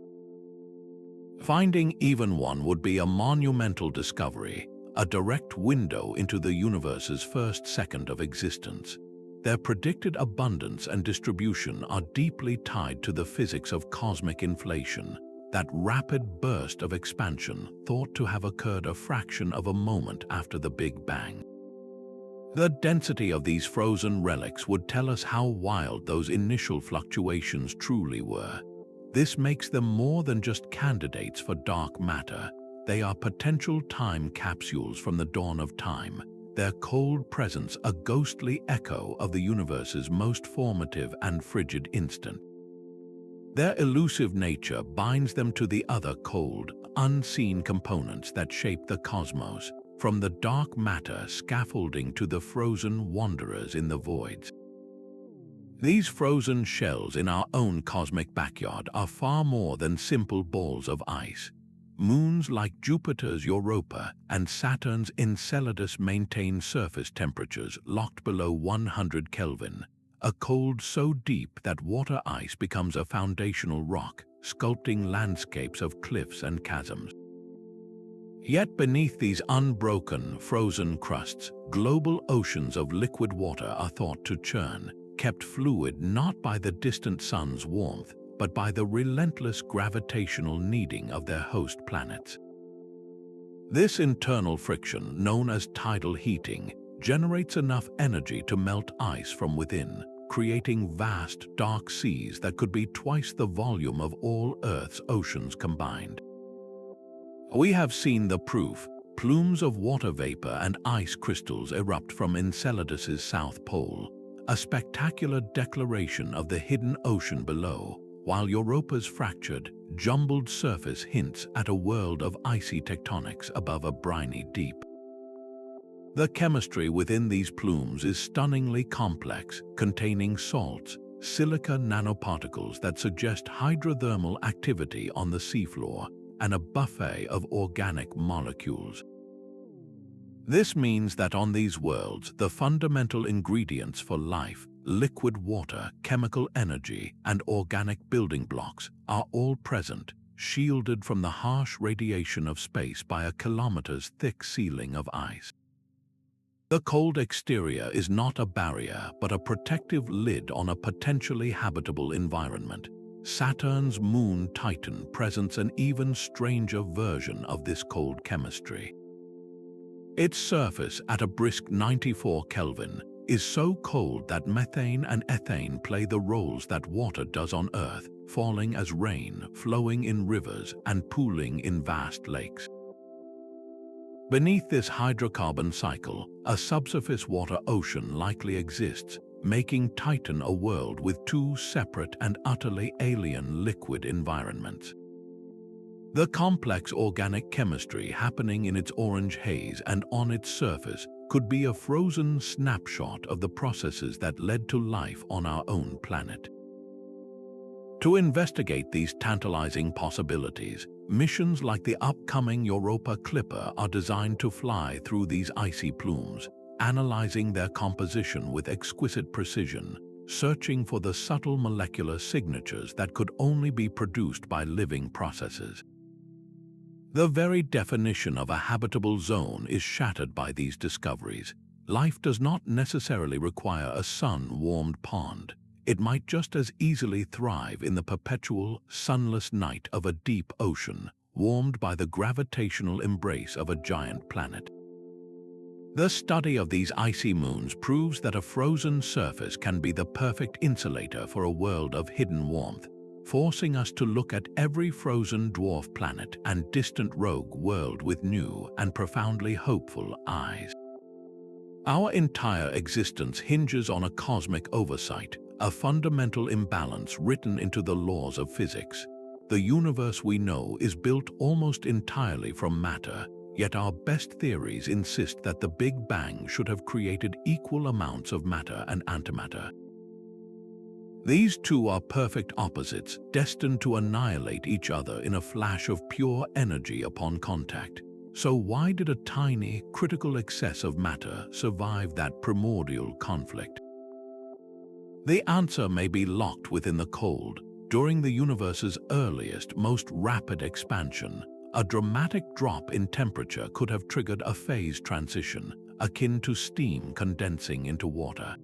Finding even one would be a monumental discovery, a direct window into the universe's first second of existence. Their predicted abundance and distribution are deeply tied to the physics of cosmic inflation, that rapid burst of expansion thought to have occurred a fraction of a moment after the Big Bang. The density of these frozen relics would tell us how wild those initial fluctuations truly were. This makes them more than just candidates for dark matter. They are potential time capsules from the dawn of time, their cold presence a ghostly echo of the universe's most formative and frigid instant. Their elusive nature binds them to the other cold, unseen components that shape the cosmos, from the dark matter scaffolding to the frozen wanderers in the voids. These frozen shells in our own cosmic backyard are far more than simple balls of ice. Moons like Jupiter's Europa and Saturn's Enceladus maintain surface temperatures locked below 100 Kelvin, a cold so deep that water ice becomes a foundational rock, sculpting landscapes of cliffs and chasms. Yet beneath these unbroken, frozen crusts, global oceans of liquid water are thought to churn, kept fluid not by the distant sun's warmth, but by the relentless gravitational kneading of their host planets. This internal friction, known as tidal heating, generates enough energy to melt ice from within, creating vast, dark seas that could be twice the volume of all Earth's oceans combined. We have seen the proof. Plumes of water vapor and ice crystals erupt from Enceladus's south pole, a spectacular declaration of the hidden ocean below, while Europa's fractured, jumbled surface hints at a world of icy tectonics above a briny deep. The chemistry within these plumes is stunningly complex, containing salts, silica nanoparticles that suggest hydrothermal activity on the seafloor, and a buffet of organic molecules. This means that on these worlds, the fundamental ingredients for life, liquid water, chemical energy, and organic building blocks, are all present, shielded from the harsh radiation of space by a kilometer's thick ceiling of ice. The cold exterior is not a barrier, but a protective lid on a potentially habitable environment. Saturn's moon Titan presents an even stranger version of this cold chemistry. Its surface, at a brisk 94 Kelvin, is so cold that methane and ethane play the roles that water does on Earth, falling as rain, flowing in rivers, and pooling in vast lakes. Beneath this hydrocarbon cycle, a subsurface water ocean likely exists, making Titan a world with two separate and utterly alien liquid environments. The complex organic chemistry happening in its orange haze and on its surface could be a frozen snapshot of the processes that led to life on our own planet. To investigate these tantalizing possibilities, missions like the upcoming Europa Clipper are designed to fly through these icy plumes, analyzing their composition with exquisite precision, searching for the subtle molecular signatures that could only be produced by living processes. The very definition of a habitable zone is shattered by these discoveries. Life does not necessarily require a sun-warmed pond. It might just as easily thrive in the perpetual, sunless night of a deep ocean, warmed by the gravitational embrace of a giant planet. The study of these icy moons proves that a frozen surface can be the perfect insulator for a world of hidden warmth, forcing us to look at every frozen dwarf planet and distant rogue world with new and profoundly hopeful eyes. Our entire existence hinges on a cosmic oversight, a fundamental imbalance written into the laws of physics. The universe we know is built almost entirely from matter, yet our best theories insist that the Big Bang should have created equal amounts of matter and antimatter. These two are perfect opposites, destined to annihilate each other in a flash of pure energy upon contact. So why did a tiny, critical excess of matter survive that primordial conflict? The answer may be locked within the cold. During the universe's earliest, most rapid expansion, a dramatic drop in temperature could have triggered a phase transition, akin to steam condensing into water.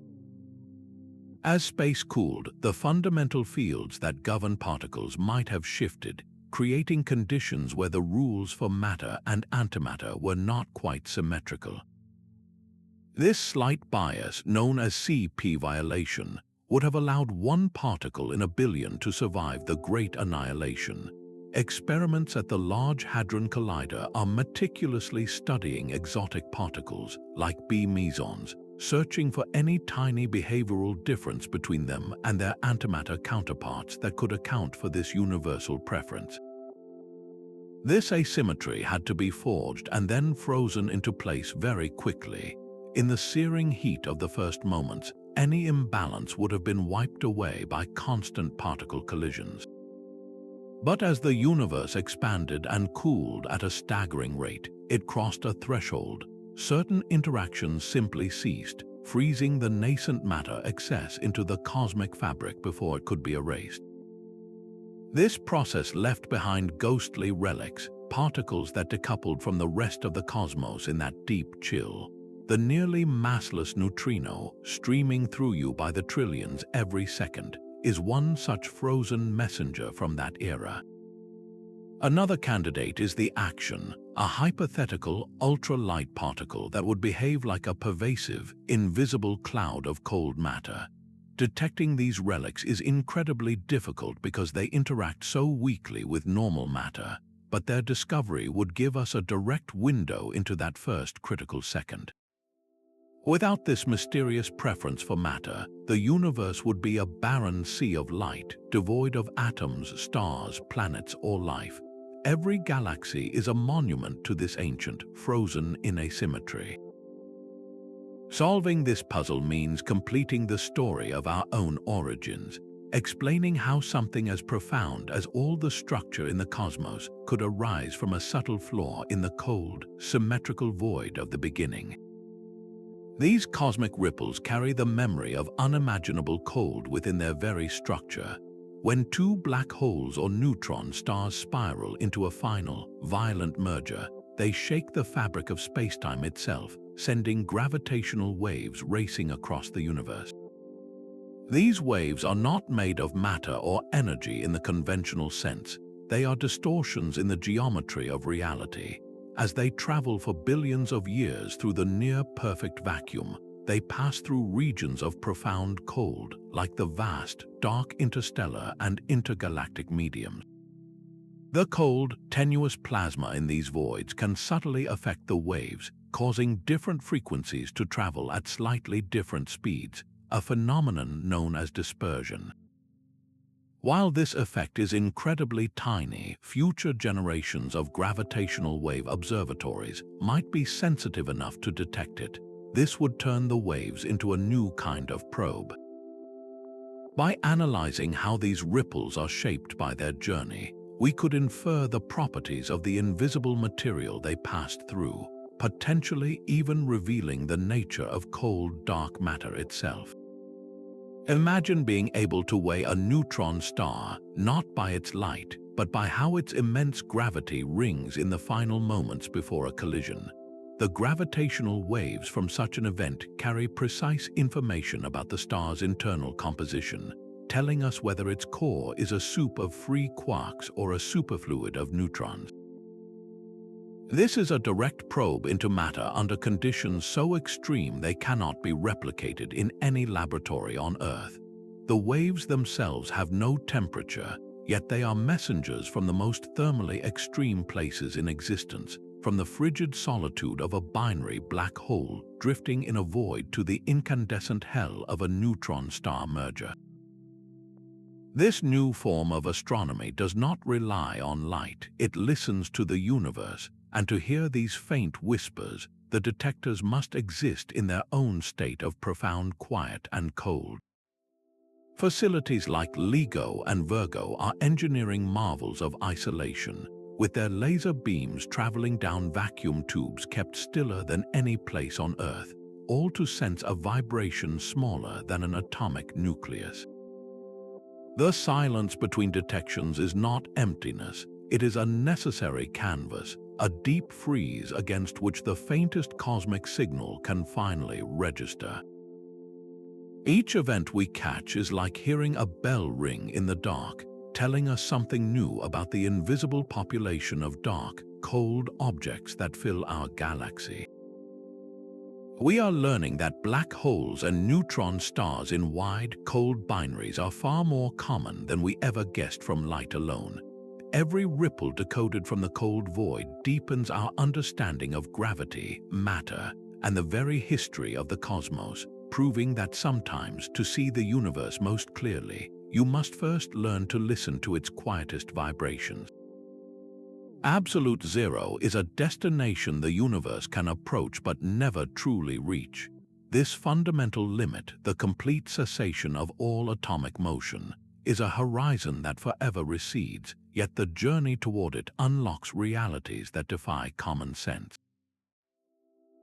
As space cooled, the fundamental fields that govern particles might have shifted, creating conditions where the rules for matter and antimatter were not quite symmetrical. This slight bias, known as CP violation, would have allowed one particle in a billion to survive the Great Annihilation. Experiments at the Large Hadron Collider are meticulously studying exotic particles, like B mesons, searching for any tiny behavioral difference between them and their antimatter counterparts that could account for this universal preference. This asymmetry had to be forged and then frozen into place very quickly. In the searing heat of the first moments, any imbalance would have been wiped away by constant particle collisions. But as the universe expanded and cooled at a staggering rate, it crossed a threshold. Certain interactions simply ceased, freezing the nascent matter excess into the cosmic fabric before it could be erased. This process left behind ghostly relics, particles that decoupled from the rest of the cosmos in that deep chill. The nearly massless neutrino, streaming through you by the trillions every second, is one such frozen messenger from that era. Another candidate is the Action, a hypothetical ultralight particle that would behave like a pervasive, invisible cloud of cold matter. Detecting these relics is incredibly difficult because they interact so weakly with normal matter, but their discovery would give us a direct window into that first critical second. Without this mysterious preference for matter, the universe would be a barren sea of light, devoid of atoms, stars, planets, or life. Every galaxy is a monument to this ancient, frozen in asymmetry. Solving this puzzle means completing the story of our own origins, explaining how something as profound as all the structure in the cosmos could arise from a subtle flaw in the cold, symmetrical void of the beginning. These cosmic ripples carry the memory of unimaginable cold within their very structure. When two black holes or neutron stars spiral into a final, violent merger, they shake the fabric of spacetime itself, sending gravitational waves racing across the universe. These waves are not made of matter or energy in the conventional sense. They are distortions in the geometry of reality. As they travel for billions of years through the near-perfect vacuum, they pass through regions of profound cold, like the vast, dark interstellar and intergalactic mediums. The cold, tenuous plasma in these voids can subtly affect the waves, causing different frequencies to travel at slightly different speeds, a phenomenon known as dispersion. While this effect is incredibly tiny, future generations of gravitational wave observatories might be sensitive enough to detect it. This would turn the waves into a new kind of probe. By analyzing how these ripples are shaped by their journey, we could infer the properties of the invisible material they passed through, potentially even revealing the nature of cold, dark matter itself. Imagine being able to weigh a neutron star not by its light, but by how its immense gravity rings in the final moments before a collision. The gravitational waves from such an event carry precise information about the star's internal composition, telling us whether its core is a soup of free quarks or a superfluid of neutrons. This is a direct probe into matter under conditions so extreme they cannot be replicated in any laboratory on Earth. The waves themselves have no temperature, yet they are messengers from the most thermally extreme places in existence, from the frigid solitude of a binary black hole drifting in a void to the incandescent hell of a neutron star merger. This new form of astronomy does not rely on light, it listens to the universe. And to hear these faint whispers, the detectors must exist in their own state of profound quiet and cold. Facilities like LIGO and Virgo are engineering marvels of isolation. with their laser beams traveling down vacuum tubes kept stiller than any place on Earth, all to sense a vibration smaller than an atomic nucleus. The silence between detections is not emptiness, it is a necessary canvas, a deep freeze against which the faintest cosmic signal can finally register. Each event we catch is like hearing a bell ring in the dark, telling us something new about the invisible population of dark, cold objects that fill our galaxy. We are learning that black holes and neutron stars in wide, cold binaries are far more common than we ever guessed from light alone. Every ripple decoded from the cold void deepens our understanding of gravity, matter, and the very history of the cosmos, proving that sometimes, to see the universe most clearly, you must first learn to listen to its quietest vibrations. Absolute zero is a destination the universe can approach but never truly reach. This fundamental limit, the complete cessation of all atomic motion, is a horizon that forever recedes, yet the journey toward it unlocks realities that defy common sense.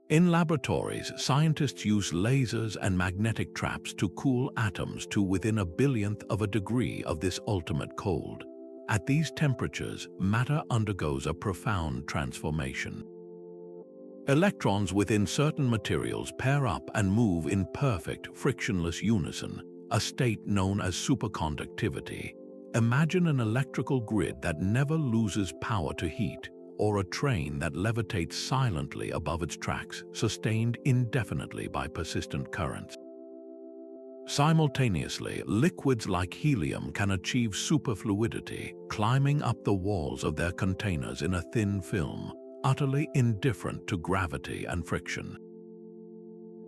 In laboratories, scientists use lasers and magnetic traps to cool atoms to within a billionth of a degree of this ultimate cold. At these temperatures, matter undergoes a profound transformation. Electrons within certain materials pair up and move in perfect, frictionless unison, a state known as superconductivity. Imagine an electrical grid that never loses power to heat, or a train that levitates silently above its tracks, sustained indefinitely by persistent currents. Simultaneously, liquids like helium can achieve superfluidity, climbing up the walls of their containers in a thin film, utterly indifferent to gravity and friction.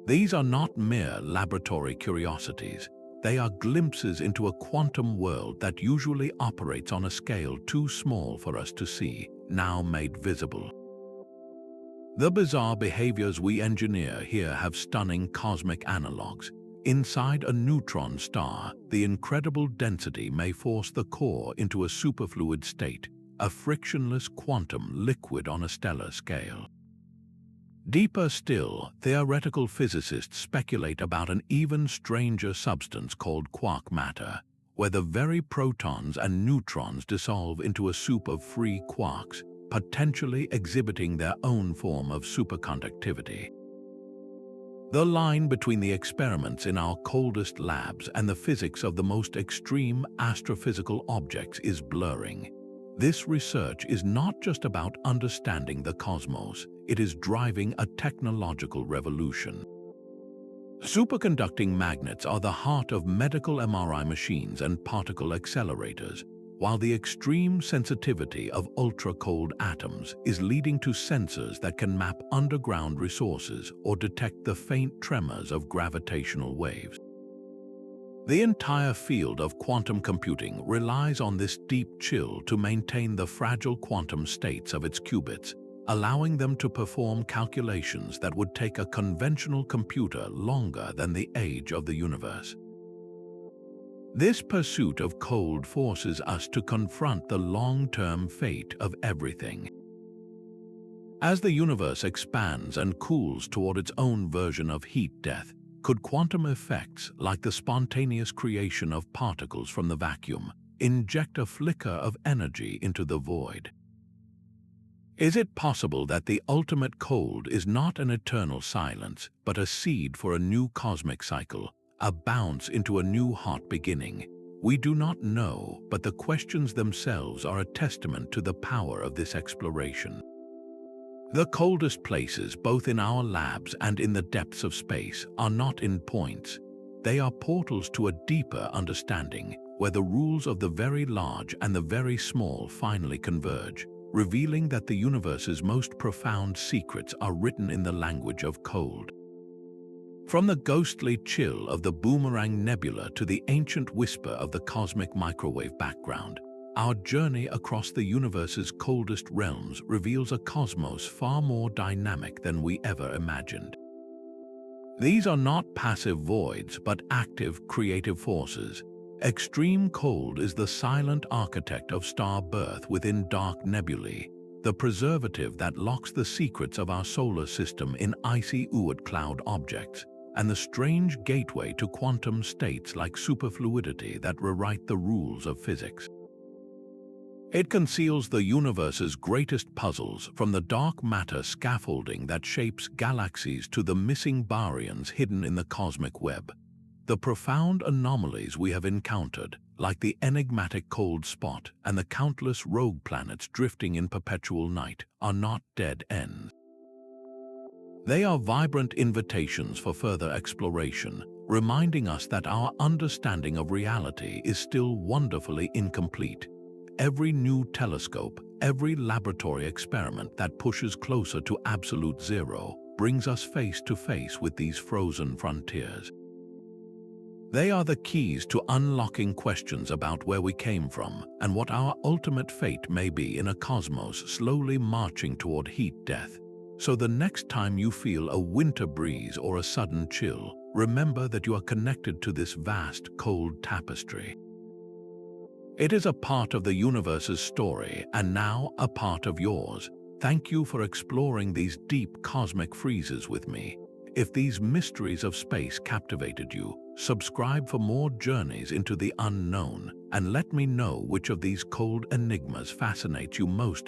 These are not mere laboratory curiosities. They are glimpses into a quantum world that usually operates on a scale too small for us to see, now made visible. The bizarre behaviors we engineer here have stunning cosmic analogues. Inside a neutron star, the incredible density may force the core into a superfluid state, a frictionless quantum liquid on a stellar scale. Deeper still, theoretical physicists speculate about an even stranger substance called quark matter, where the very protons and neutrons dissolve into a soup of free quarks, potentially exhibiting their own form of superconductivity. The line between the experiments in our coldest labs and the physics of the most extreme astrophysical objects is blurring. This research is not just about understanding the cosmos, it is driving a technological revolution. Superconducting magnets are the heart of medical MRI machines and particle accelerators, while the extreme sensitivity of ultra-cold atoms is leading to sensors that can map underground resources or detect the faint tremors of gravitational waves. The entire field of quantum computing relies on this deep chill to maintain the fragile quantum states of its qubits, allowing them to perform calculations that would take a conventional computer longer than the age of the universe. This pursuit of cold forces us to confront the long-term fate of everything. As the universe expands and cools toward its own version of heat death, could quantum effects, like the spontaneous creation of particles from the vacuum, inject a flicker of energy into the void? Is it possible that the ultimate cold is not an eternal silence, but a seed for a new cosmic cycle, a bounce into a new hot beginning? We do not know, but the questions themselves are a testament to the power of this exploration. The coldest places, both in our labs and in the depths of space, are not in points. They are portals to a deeper understanding, where the rules of the very large and the very small finally converge, revealing that the universe's most profound secrets are written in the language of cold. From the ghostly chill of the Boomerang Nebula to the ancient whisper of the cosmic microwave background, our journey across the universe's coldest realms reveals a cosmos far more dynamic than we ever imagined. These are not passive voids, but active, creative forces. Extreme cold is the silent architect of star birth within dark nebulae, the preservative that locks the secrets of our solar system in icy Oort Cloud objects, and the strange gateway to quantum states like superfluidity that rewrite the rules of physics. It conceals the universe's greatest puzzles, from the dark matter scaffolding that shapes galaxies to the missing baryons hidden in the cosmic web. The profound anomalies we have encountered, like the enigmatic cold spot and the countless rogue planets drifting in perpetual night, are not dead ends. They are vibrant invitations for further exploration, reminding us that our understanding of reality is still wonderfully incomplete. Every new telescope, every laboratory experiment that pushes closer to absolute zero, brings us face to face with these frozen frontiers. They are the keys to unlocking questions about where we came from and what our ultimate fate may be in a cosmos slowly marching toward heat death. So the next time you feel a winter breeze or a sudden chill, remember that you are connected to this vast, cold tapestry. It is a part of the universe's story and now a part of yours. Thank you for exploring these deep cosmic freezes with me. If these mysteries of space captivated you, subscribe for more journeys into the unknown, and let me know which of these cold enigmas fascinates you most.